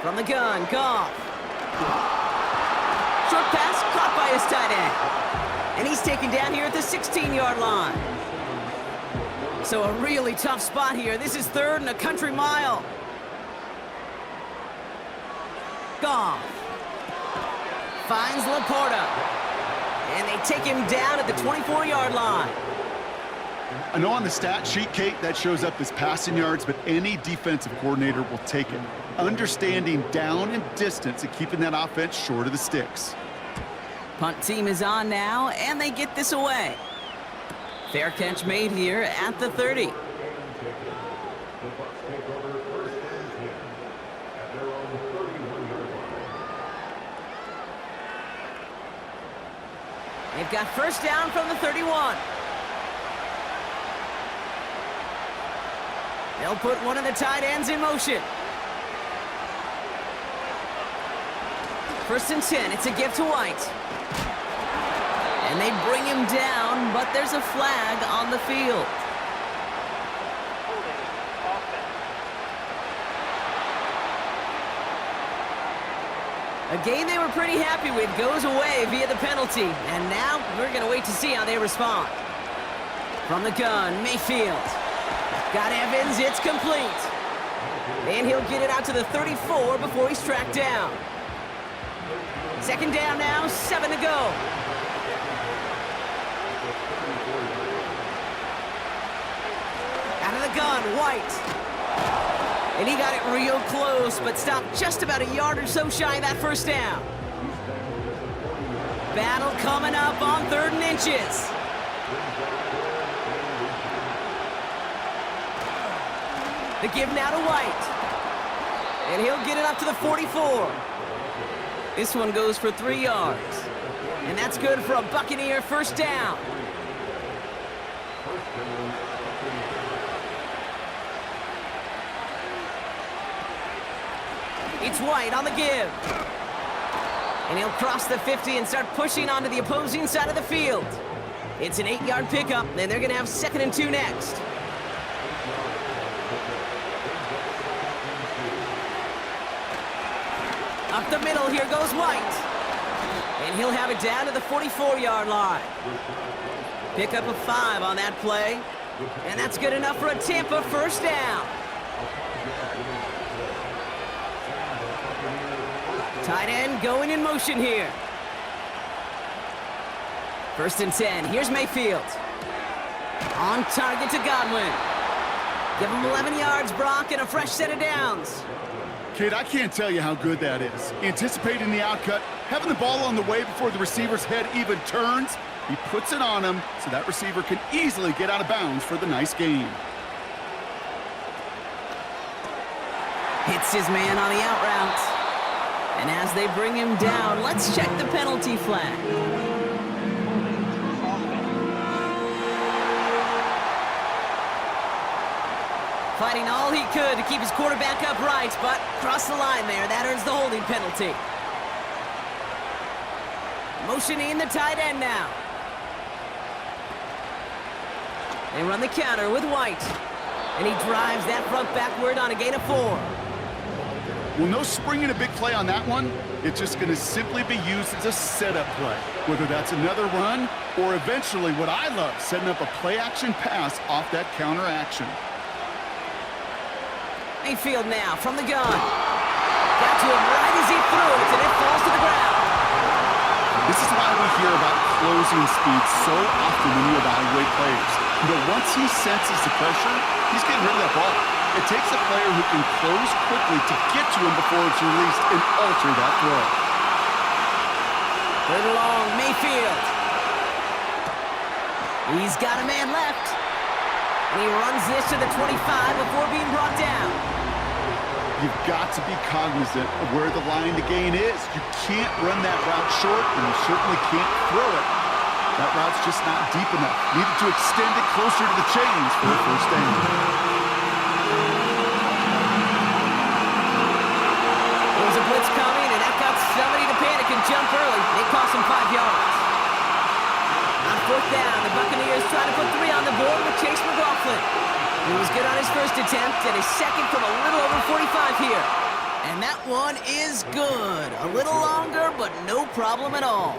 From the gun, Goff. Short pass caught by his tight end. And he's taken down here at the 16-yard line. So a really tough spot here. This is 3rd and a country mile. Goff finds Laporta. And they take him down at the 24-yard line. I know on the stat sheet, Kate, that shows up as passing yards, but any defensive coordinator will take it. Understanding down and distance and keeping that offense short of the sticks. Punt team is on now, and they get this away. Fair catch made here at the 30. They've got first down from the 31. They'll put one of the tight ends in motion. 1st and 10. It's a gift to White. And they bring him down, but there's a flag on the field. A game they were pretty happy with goes away via the penalty. And now we're going to wait to see how they respond. From the gun, Mayfield. Got Evans, it's complete. And he'll get it out to the 34 before he's tracked down. 2nd down now, 7 to go. Out of the gun, White. And he got it real close, but stopped just about a yard or so shy of that first down. Battle coming up on 3rd and inches. The give now to White. And he'll get it up to the 44. This one goes for 3 yards. And that's good for a Buccaneer first down. It's White on the give. And he'll cross the 50 and start pushing onto the opposing side of the field. It's an 8-yard pickup, and they're going to have 2nd and 2 next. Up the middle, here goes White. And he'll have it down to the 44-yard line. Pickup of 5 on that play. And that's good enough for a Tampa first down. Tight end going in motion here. 1st and 10. Here's Mayfield. On target to Godwin. Give him 11 yards, Brock, and a fresh set of downs. Kate, I can't tell you how good that is. Anticipating the outcut, having the ball on the way before the receiver's head even turns, he puts it on him so that receiver can easily get out of bounds for the nice gain. Hits his man on the out route. And as they bring him down, let's check the penalty flag. Fighting all he could to keep his quarterback upright, but crossed the line there. That earns the holding penalty. Motioning the tight end now. They run the counter with White. And he drives that front backward on a gain of 4. Well, no springing a big play on that one. It's just going to simply be used as a setup play, whether that's another run or eventually what I love, setting up a play-action pass off that counter action. Mayfield now from the gun. Got to him right as he threw it, and it falls to the ground. This is why we hear about closing speed so often when you evaluate players. Once he senses the pressure, he's getting rid of that ball. It takes a player who can close quickly to get to him before it's released and alter that throw. Third and long, Mayfield. He's got a man left. And he runs this to the 25 before being brought down. You've got to be cognizant of where the line to gain is. You can't run that route short, and you certainly can't throw it. That route's just not deep enough. Needed to extend it closer to the chains for the first down. There was a blitz coming, and that got somebody to panic and jump early. They cost him 5 yards. On fourth down, the Buccaneers try to put 3 on the board with Chase McLaughlin. He was good on his first attempt, and his second from a little over 45 here. And that one is good. A little longer, but no problem at all.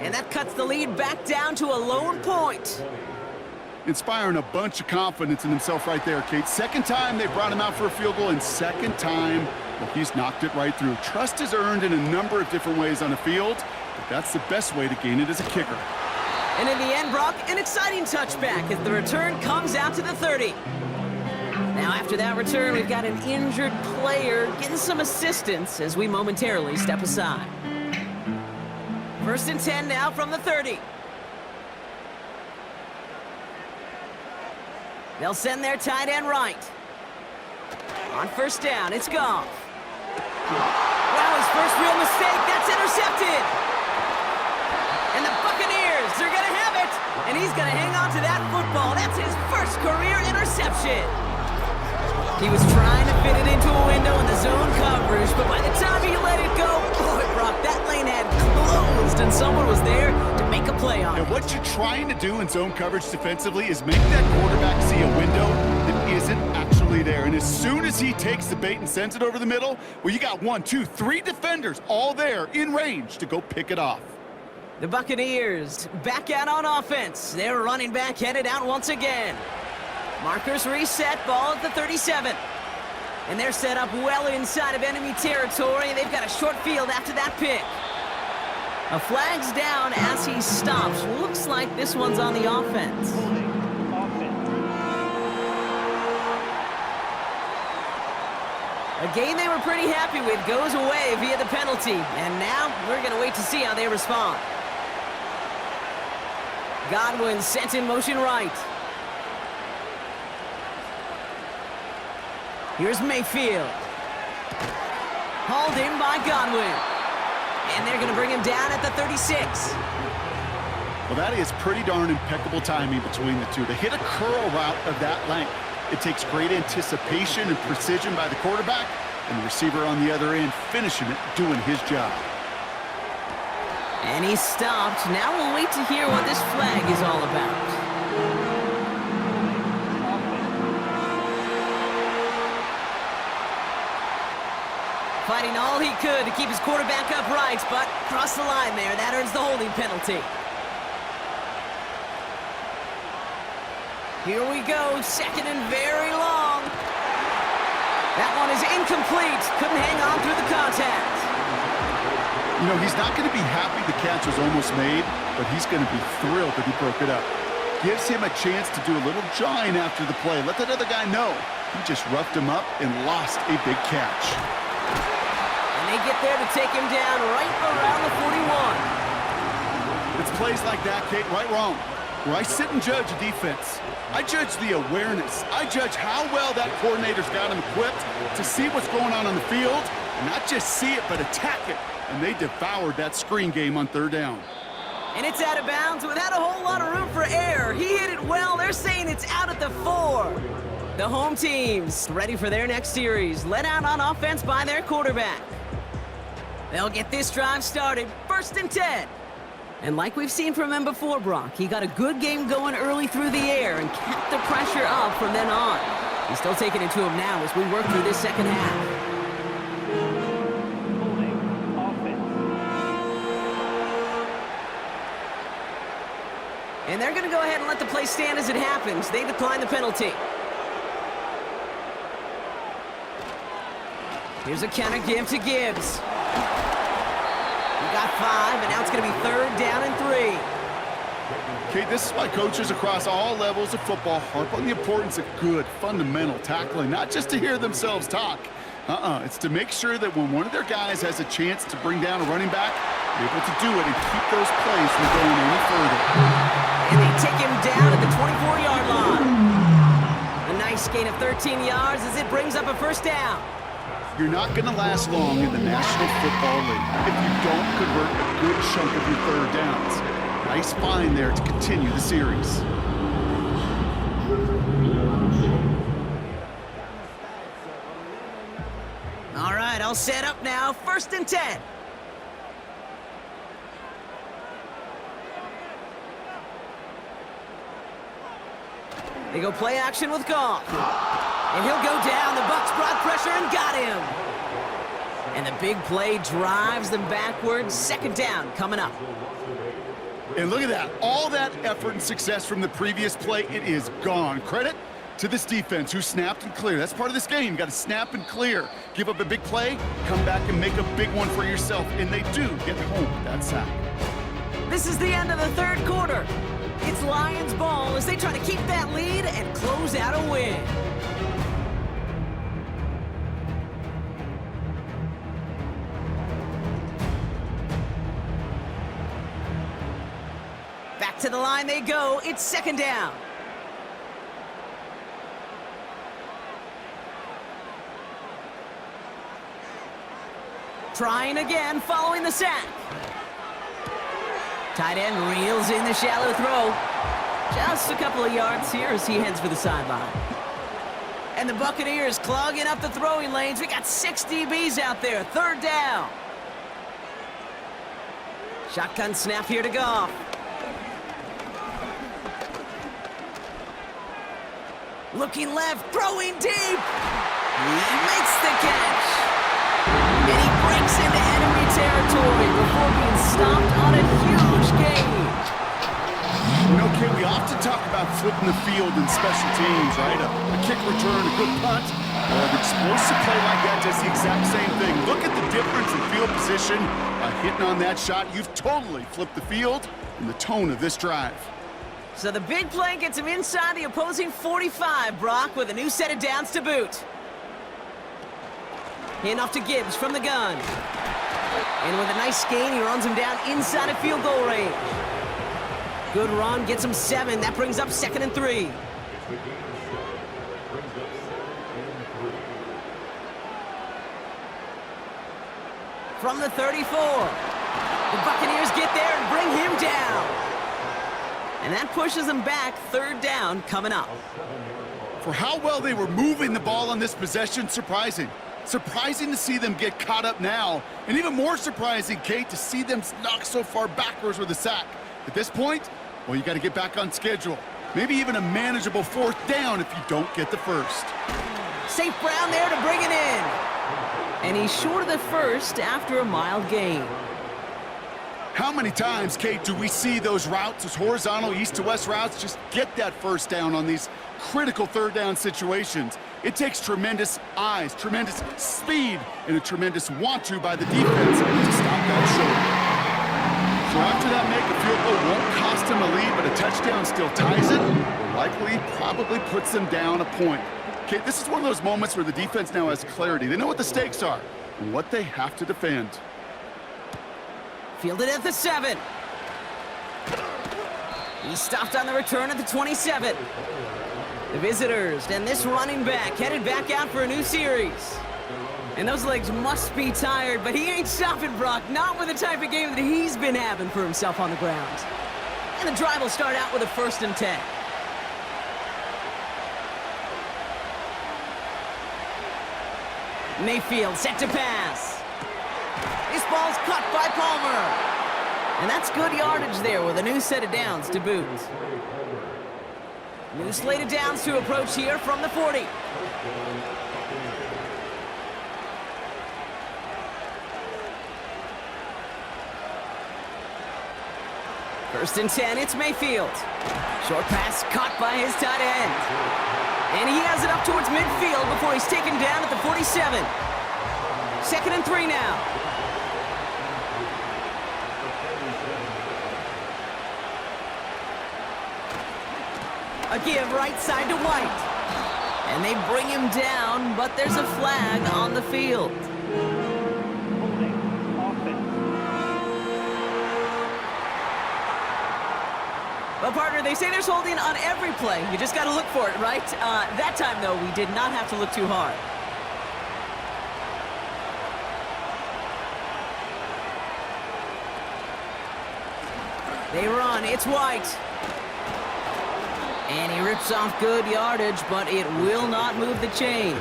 And that cuts the lead back down to a lone point. Inspiring a bunch of confidence in himself right there, Kate. Second time they brought him out for a field goal, and second time, well, he's knocked it right through. Trust is earned in a number of different ways on the field, but that's the best way to gain it as a kicker. And in the end, Brock, an exciting touchback as the return comes out to the 30. Now, after that return, we've got an injured player getting some assistance as we momentarily step aside. First and 10 now from the 30. They'll send their tight end right. On first down, it's Goff. Well, his first real mistake, that's intercepted. And the Buccaneers, they're going to have it. And he's going to hang on to that football. That's his first career interception. He was trying to fit it into a window in the zone coverage, but by the time he let it go, boy, Brock, that lane had closed, and someone was there to make a play on it. And what you're trying to do in zone coverage defensively is make that quarterback see a window that isn't actually there. And as soon as he takes the bait and sends it over the middle, well, you got 1, 2, 3 defenders all there in range to go pick it off. The Buccaneers back out on offense. Their running back headed out once again. Markers reset, ball at the 37. And they're set up well inside of enemy territory. They've got a short field after that pick. A flag's down as he stops. Looks like this one's on the offense. A game they were pretty happy with goes away via the penalty. And now we're going to wait to see how they respond. Godwin sent in motion right. Here's Mayfield. Hauled in by Godwin. And they're going to bring him down at the 36. Well, that is pretty darn impeccable timing between the two. To hit a curl route of that length, it takes great anticipation and precision by the quarterback, and the receiver on the other end finishing it, doing his job. And he stopped. Now we'll wait to hear what this flag is all about. Fighting all he could to keep his quarterback upright, but crossed the line there. That earns the holding penalty. Here we go, second and very long. That one is incomplete. Couldn't hang on through the contact. You know, he's not going to be happy the catch was almost made, but he's going to be thrilled that he broke it up. Gives him a chance to do a little jawing after the play. Let that other guy know. He just roughed him up and lost a big catch. And they get there to take him down right around the 41. It's plays like that, Kate, right wrong. Where I sit and judge a defense. I judge the awareness. I judge how well that coordinator's got him equipped to see what's going on the field, and not just see it, but attack it. And they devoured that screen game on third down. And it's out of bounds without a whole lot of room for error. He hit it well. They're saying it's out at the 4. The home team's ready for their next series, led out on offense by their quarterback. They'll get this drive started, first and 10. And like we've seen from him before, Brock, he got a good game going early through the air and kept the pressure up from then on. He's still taking it to him now as we work through this second half. And they're going to go ahead and let the play stand as it happens. They decline the penalty. Here's a counter give to Gibbs. He got 5, and now it's going to be 3rd down and 3. Okay, this is why coaches across all levels of football harp on the importance of good, fundamental tackling, not just to hear themselves talk. It's to make sure that when one of their guys has a chance to bring down a running back, they're able to do it and keep those plays from going any further. And they take him down at the 24-yard line. A nice gain of 13 yards as it brings up a 1st down. You're not going to last long in the National Football League if you don't convert a good chunk of your 3rd downs. Nice find there to continue the series. All right, all set up now. 1st and 10. They go play action with Goff. And he'll go down. The Bucs brought pressure and got him. And the big play drives them backwards. 2nd down coming up. And look at that. All that effort and success from the previous play, it is gone. Credit to this defense who snapped and cleared. That's part of this game. You got to snap and clear. Give up a big play, come back and make a big one for yourself. And they do get home with that sack. This is the end of the 3rd quarter. It's Lions ball as they try to keep that lead and close out a win. Back to the line they go. It's 2nd down. Trying again following the sack. Tight end reels in the shallow throw. Just a couple of yards here as he heads for the sideline. And the Buccaneers clogging up the throwing lanes. We got 6 DBs out there. 3rd down. Shotgun snap here to Goff. Looking left, throwing deep. He makes the catch. And he breaks into enemy territory before being stopped on a huge gain. You know, Kate, we often talk about flipping the field in special teams, right? A kick return, a good punt. An explosive play like that does the exact same thing. Look at the difference in field position. By hitting on that shot, you've totally flipped the field and the tone of this drive. So the big play gets him inside the opposing 45, Brock, with a new set of downs to boot. Hand off to Gibbs from the gun. And with a nice gain, he runs him down inside of field goal range. Good run, gets him 7. That brings up 2nd and 3. From the 34. The Buccaneers get there and bring him down. And that pushes them back. 3rd down coming up. For how well they were moving the ball on this possession, surprising. Surprising to see them get caught up now. And even more surprising, Kate, to see them knocked so far backwards with a sack. At this point, well, you got to get back on schedule. Maybe even a manageable 4th down if you don't get the 1st. St. Brown there to bring it in. And he's short of the 1st after a mild gain. How many times, Kate, do we see those routes, those horizontal east-to-west routes, just get that 1st down on these critical 3rd down situations? It takes tremendous eyes, tremendous speed, and a tremendous want-to by the defense to stop that short. So after that make, a field goal won't cost him a lead, but a touchdown still ties it, or likely probably puts them down a point. Kate, this is one of those moments where the defense now has clarity. They know what the stakes are and what they have to defend. Fielded at the 7. He stopped on the return at the 27. The visitors and this running back headed back out for a new series. And those legs must be tired, but he ain't stopping, Brock. Not with the type of game that he's been having for himself on the ground. And the drive will start out with a 1st and 10. Mayfield set to pass. This ball's cut by Palmer. And that's good yardage there with a new set of downs to boot. New slate of downs to approach here from the 40. First and 10, it's Mayfield. Short pass caught by his tight end. And he has it up towards midfield before he's taken down at the 47. 2nd and 3 now. A give right side to White. And they bring him down, but there's a flag on the field. Well, partner, they say there's holding on every play. You just got to look for it, right? That time, though, we did not have to look too hard. They run. It's White. And he rips off good yardage, but it will not move the chains.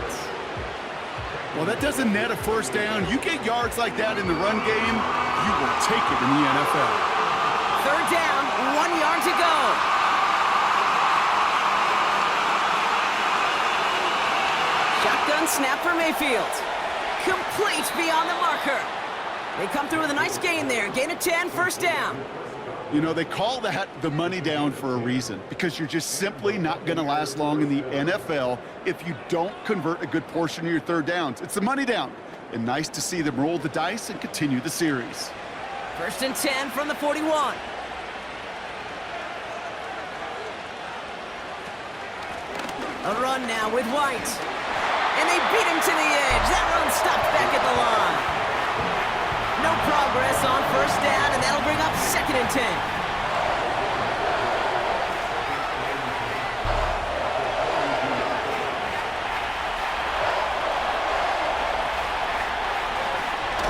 Well, that doesn't net a first down. You get yards like that in the run game, you will take it in the NFL. Third down, 1 yard to go. Shotgun snap for Mayfield. Complete beyond the marker. They come through with a nice gain there. Gain of 10, first down. You know, they call that the money down for a reason, because you're just simply not going to last long in the NFL if you don't convert a good portion of your third downs. It's the money down. And nice to see them roll the dice and continue the series. First and 10 from the 41. A run now with White. And they beat him to the edge. That run stopped back at the line. No progress on first down, and that'll bring up second and 10.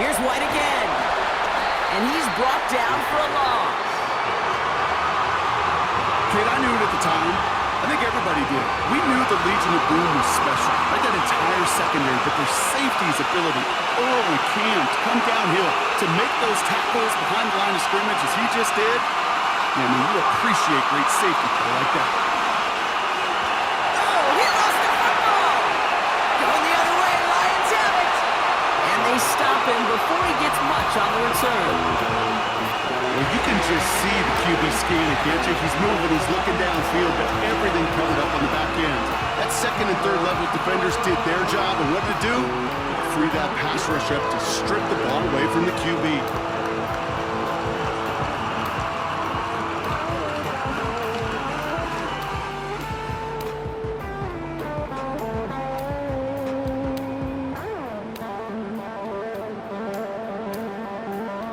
Here's White again. And he's brought down for a loss. Kid, I knew it at the time. I think everybody did. We knew the Legion of Boom was special. Like that entire secondary, but their safety's ability, Earl and Cam, to come downhill, to make those tackles behind the line of scrimmage as he just did. Yeah, I mean, you appreciate great safety play like that. Oh, he lost the football! Going the other way, Lions have it! And they stop him before he gets much on the return. Well, you can just see the QB scanning, can't you? He's moving, he's looking downfield, but everything covered up on the back end. That second and third level defenders did their job, and what did it do? Free that pass rush up to strip the ball away from the QB.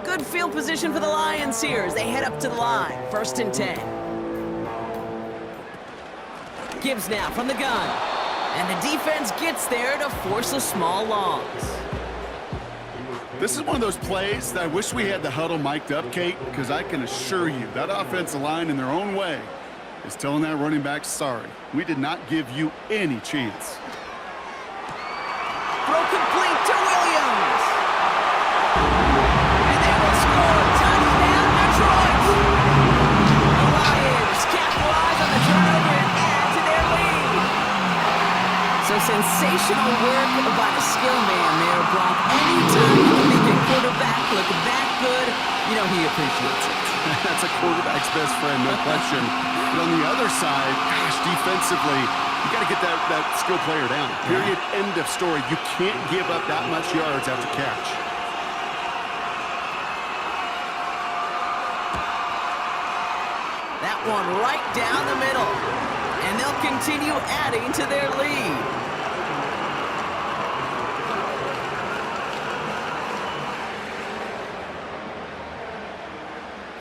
Good field position for the Lions here as they head up to the line. First and 10. Gibbs now from the gun. And the defense gets there to force a small loss. This is one of those plays that I wish we had the huddle mic'd up, Kate, because I can assure you that offensive line in their own way is telling that running back, sorry, we did not give you any chance. Throw complete to Williams. And they will score. Touchdown, Detroit. The Lions capitalize on the turnover and add to their lead. So sensational work by the skill man there, Brock. Anytime you can make a quarterback look that good, you know he appreciates it. That's a quarterback's best friend, no question. But on the other side, gosh, defensively, you got to get that skill player down. Period. End of story. You can't give up that much yards after catch. That one right down the middle. And they'll continue adding to their lead.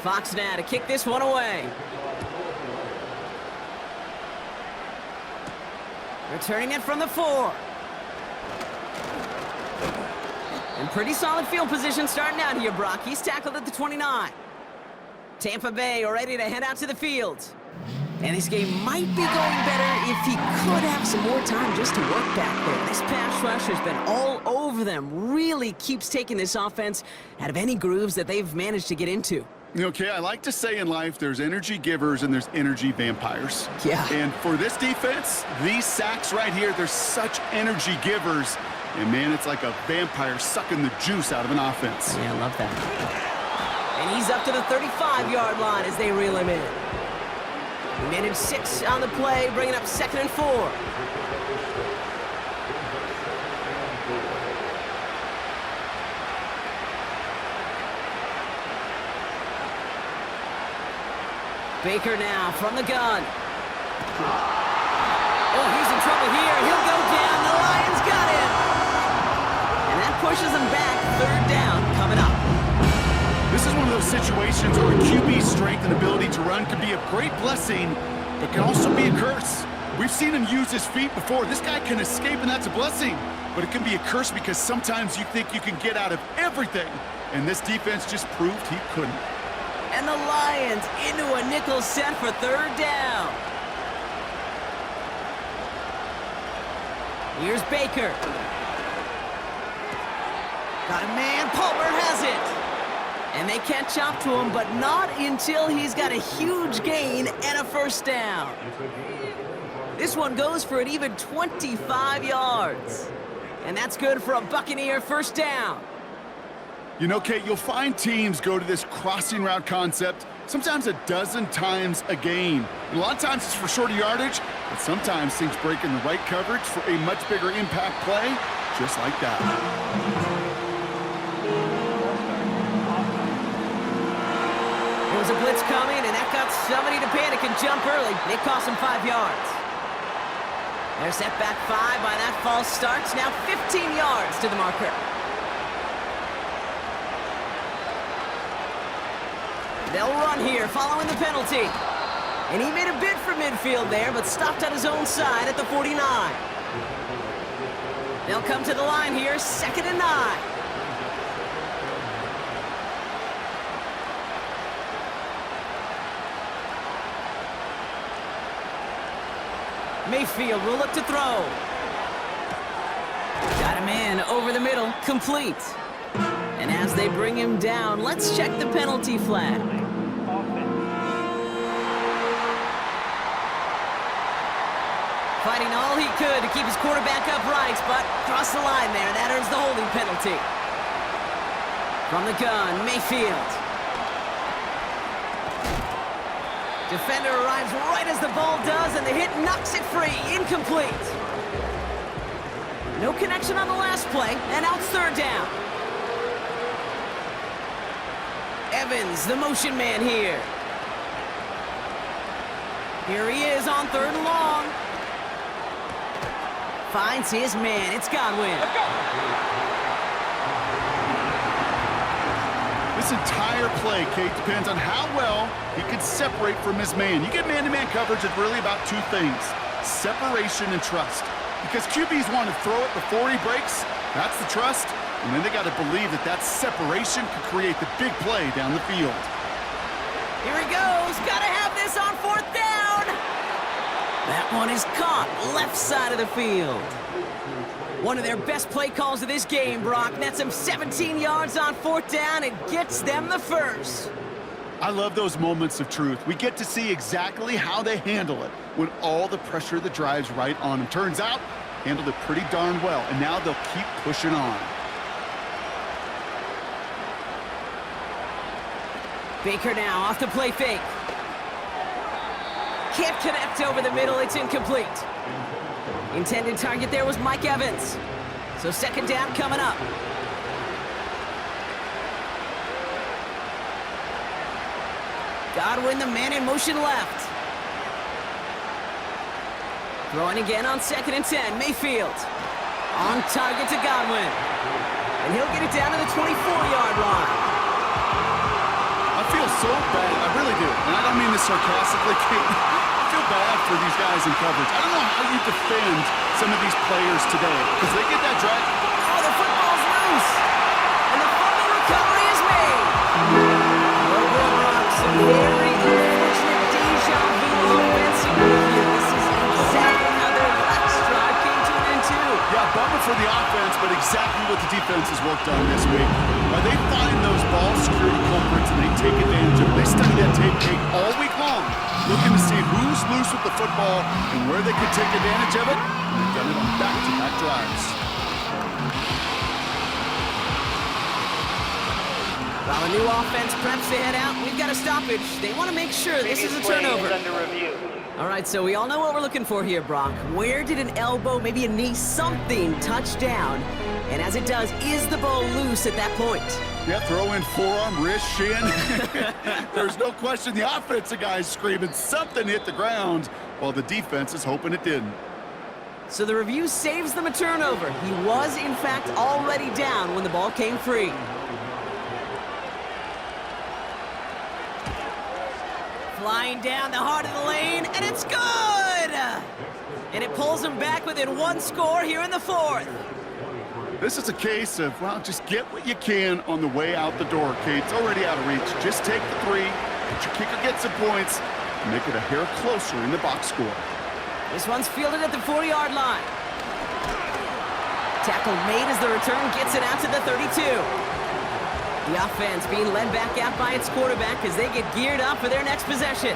Fox now to kick this one away. Returning it from the 4. And pretty solid field position starting out here, Brock. He's tackled at the 29. Tampa Bay are ready to head out to the field. And this game might be going better if he could have some more time just to work back there. This pass rush has been all over them. Really keeps taking this offense out of any grooves that they've managed to get into. Okay, I like to say in life there's energy givers and there's energy vampires. Yeah. And for this defense, these sacks right here, they're such energy givers. And, man, it's like a vampire sucking the juice out of an offense. Yeah, I love that. And he's up to the 35-yard line as they reel him in. He managed 6 on the play, bringing up 2nd and 4. Baker now from the gun. Oh, he's in trouble here. He'll go down. The Lions got him. And that pushes him back. Third down coming up. This is one of those situations where QB's strength and ability to run can be a great blessing, but can also be a curse. We've seen him use his feet before. This guy can escape, and that's a blessing. But it can be a curse because sometimes you think you can get out of everything. And this defense just proved he couldn't. And the Lions into a nickel set for third down. Here's Baker. Got a man. Palmer has it. And they catch up to him, but not until he's got a huge gain and a first down. This one goes for an even 25 yards. And that's good for a Buccaneer first down. You know, Kate, you'll find teams go to this crossing route concept sometimes a dozen times a game. And a lot of times it's for shorter yardage, but sometimes things break in the right coverage for a much bigger impact play, just like that. There was a blitz coming, and that got somebody to panic and jump early. It cost him 5 yards. They're set back 5 by that false start. Now 15 yards to the marker. They'll run here following the penalty. And he made a bid for midfield there, but stopped on his own side at the 49. They'll come to the line here, 2nd and 9. Mayfield will look to throw. Got him in over the middle, complete. And as they bring him down, let's check the penalty flag. Fighting all he could to keep his quarterback upright, but crossed the line there. That earns the holding penalty. From the gun, Mayfield. Defender arrives right as the ball does, and the hit knocks it free. Incomplete. No connection on the last play, and out third down. Evans, the motion man here. Here he is on 3rd and long. Finds his man. It's Godwin. Let's go. This entire play, Kate, depends on how well he can separate from his man. You get man-to-man coverage, it's really about 2 things: separation and trust. Because QBs want to throw it before he breaks. That's the trust. And then they got to believe that that separation can create the big play down the field. Here he goes. Got to have this on 4th down. That one is caught left side of the field. One of their best play calls of this game, Brock. Nets them 17 yards on 4th down and gets them the first. I love those moments of truth. We get to see exactly how they handle it when all the pressure that drives right on them. Turns out, handled it pretty darn well, and now they'll keep pushing on. Baker now off the play fake. Can't connect over the middle. It's incomplete. Intended target there was Mike Evans. So 2nd down coming up. Godwin, the man in motion left. Throwing again on 2nd and 10. Mayfield on target to Godwin. And he'll get it down to the 24-yard line. I feel so bad. I really do. And I don't mean this sarcastically, Kate. I feel bad for these guys in coverage. I don't know how you defend some of these players today, because they get that drag. Oh, the football's loose. And the fumble recovery is made. Some very unfortunate deja vu offensively here. This is exactly how their last drive came to an end too. Yeah, bummer for the offense, but exactly what the defense has worked on this week. They find those ball security culprits and they take advantage of it. They study that tape, Kate, all week long, looking to see who's loose with the football and where they can take advantage of it. And they've done it on back-to-back drives. While a new offense preps to head out, we've got a stoppage. They want to make sure this is a turnover. All right, so we all know what we're looking for here, Brock. Where did an elbow, maybe a knee, something touch down? And as it does, is the ball loose at that point? Yeah, throw in forearm, wrist, shin. There's no question the offensive guy's screaming something hit the ground. while the defense is hoping it didn't. So the review saves them a turnover. He was, in fact, already down when the ball came free. Flying down the heart of the lane, and it's good! And it pulls them back within one score here in the fourth. This is a case of, well, just get what you can on the way out the door, Kate. It's already out of reach. Just take the three, let your kicker get some points, and make it a hair closer in the box score. This one's fielded at the 40-yard line. Tackle made as the return gets it out to the 32. The offense being led back out by its quarterback as they get geared up for their next possession.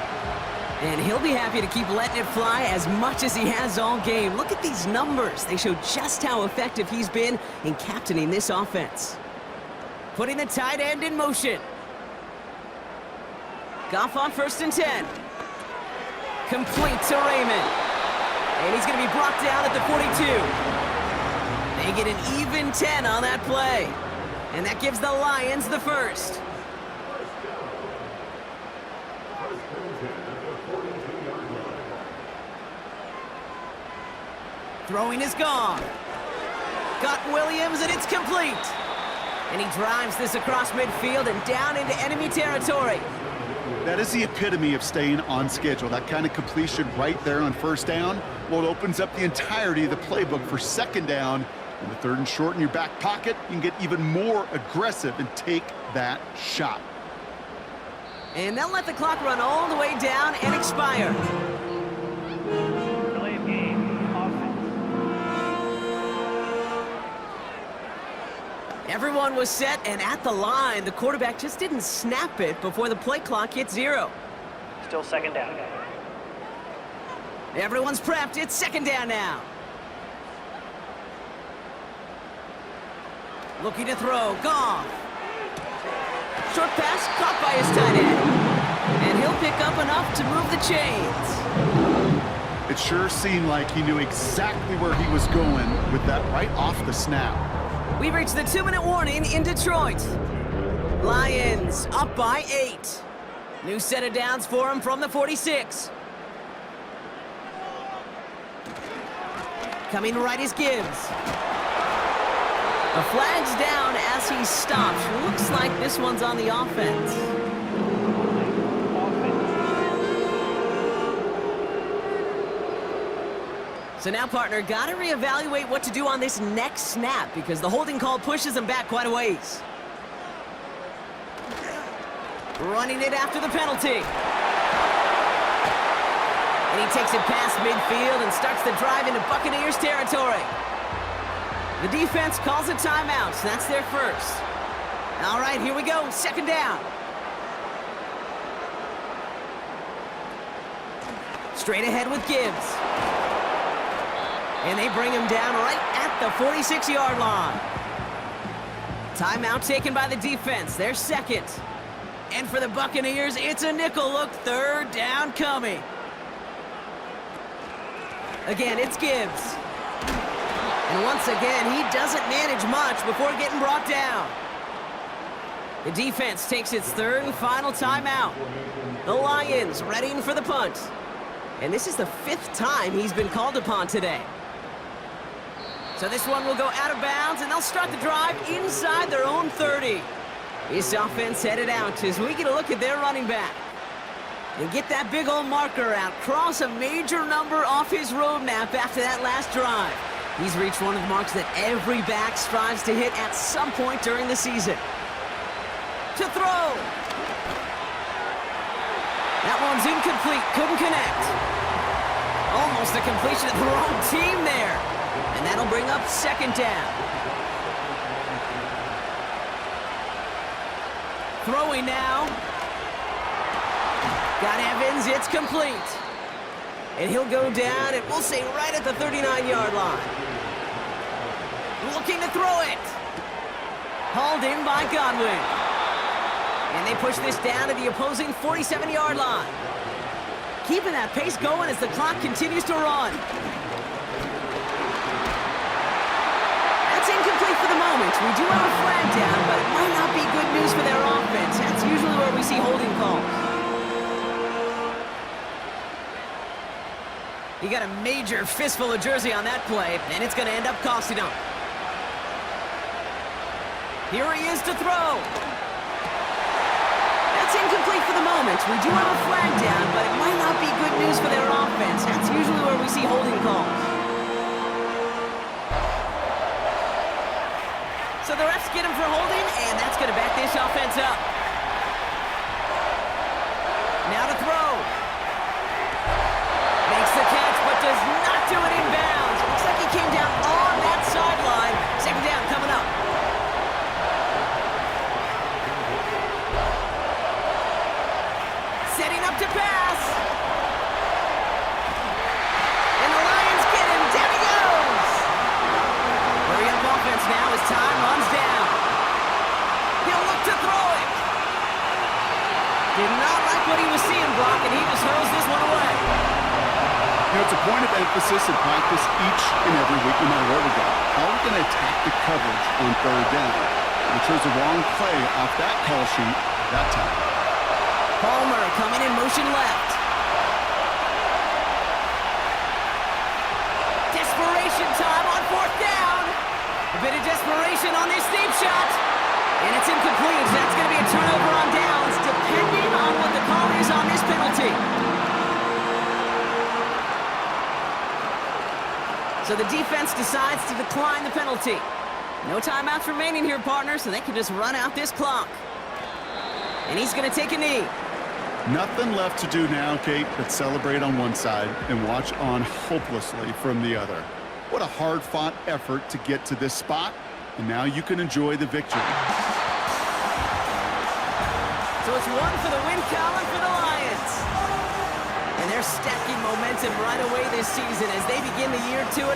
And he'll be happy to keep letting it fly as much as he has all game. Look at these numbers. They show just how effective he's been in captaining this offense. Putting the tight end in motion. Goff on 1st and 10. Complete to Raymond. And he's going to be brought down at the 42. They get an even 10 on that play. And that gives the Lions the first. Throwing is gone. Got Williams, and it's complete. And he drives this across midfield and down into enemy territory. That is the epitome of staying on schedule. That kind of completion right there on 1st down. Well, it opens up the entirety of the playbook for 2nd down. And the 3rd and short in your back pocket, you can get even more aggressive and take that shot. And they'll let the clock run all the way down and expire. Delay of game, offense. Everyone was set and at the line. The quarterback just didn't snap it before the play clock hit 0. Still 2nd down. Everyone's prepped. It's 2nd down now. Looking to throw. Goff. Short pass caught by his tight end. And he'll pick up enough to move the chains. It sure seemed like he knew exactly where he was going with that right off the snap. We've reached the 2-minute warning in Detroit. Lions up by 8. New set of downs for him from the 46. Coming right is Gibbs. The flag's down as he stops. Looks like this one's on the offense. So now, partner, got to reevaluate what to do on this next snap because the holding call pushes him back quite a ways. Running it after the penalty. And he takes it past midfield and starts the drive into Buccaneers territory. The defense calls a timeout, so that's their first. All right, here we go, 2nd down. Straight ahead with Gibbs. And they bring him down right at the 46-yard line. Timeout taken by the defense, their 2nd. And for the Buccaneers, it's a nickel look, 3rd down coming. Again, it's Gibbs. And once again, he doesn't manage much before getting brought down. The defense takes its 3rd and final timeout. The Lions readying for the punt. And this is the 5th time he's been called upon today. So this one will go out of bounds, and they'll start the drive inside their own 30. This offense headed out as we get a look at their running back. And get that big old marker out. Cross a major number off his roadmap after that last drive. He's reached one of the marks that every back strives to hit at some point during the season. To throw. That one's incomplete. Couldn't connect. Almost a completion of the wrong team there. And that'll bring up 2nd down. Throwing now. Got Evans. It's complete. And he'll go down, and we'll say right at the 39-yard line. Looking to throw it. Hauled in by Godwin. And they push this down to the opposing 47-yard line. Keeping that pace going as the clock continues to run. That's incomplete for the moment. We do have a flag down, but it might not be good news for their offense. That's usually where we see holding calls. He got a major fistful of jersey on that play, and it's going to end up costing him. Here he is to throw. That's incomplete for the moment. We do have a flag down, but it might not be good news for their offense. That's usually where we see holding calls. So the refs get him for holding, and that's going to back this offense up. Now to throw. Makes the catch, but does not do it in bounds. Looks like he came down on that sideline. Second down coming up. Setting up to pass. And the Lions get him. Down he goes. Hurry up offense now as time runs down. He'll look to throw it. Did not like what he was seeing, Brock, and he just hurls this one away. You know, it's a point of emphasis in practice each and every week, no matter where we go. How are we going to attack the coverage on third down? We chose the wrong play off that call sheet that time. Palmer coming in motion left. Desperation time on fourth down. A bit of desperation on this deep shot. And it's incomplete. That's going to be a turnover on downs, depending on what the call is on this penalty. So the defense decides to decline the penalty. No timeouts remaining here, partner, so they can just run out this clock. And he's going to take a knee. Nothing left to do now, Kate, but celebrate on one side and watch on hopelessly from the other. What a hard-fought effort to get to this spot, and now you can enjoy the victory. So it's one for the win column for the Lions. And they're stacking momentum right away this season as they begin the year 2-0.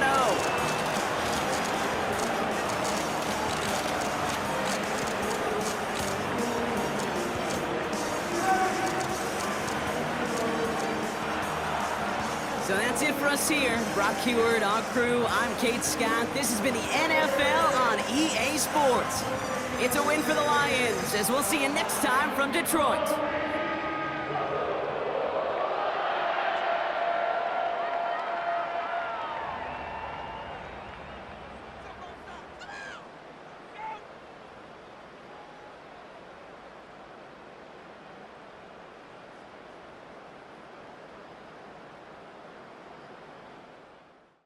So that's it for us here. Brock Heward, our crew, I'm Kate Scott. This has been the NFL on EA Sports. It's a win for the Lions, as we'll see you next time from Detroit.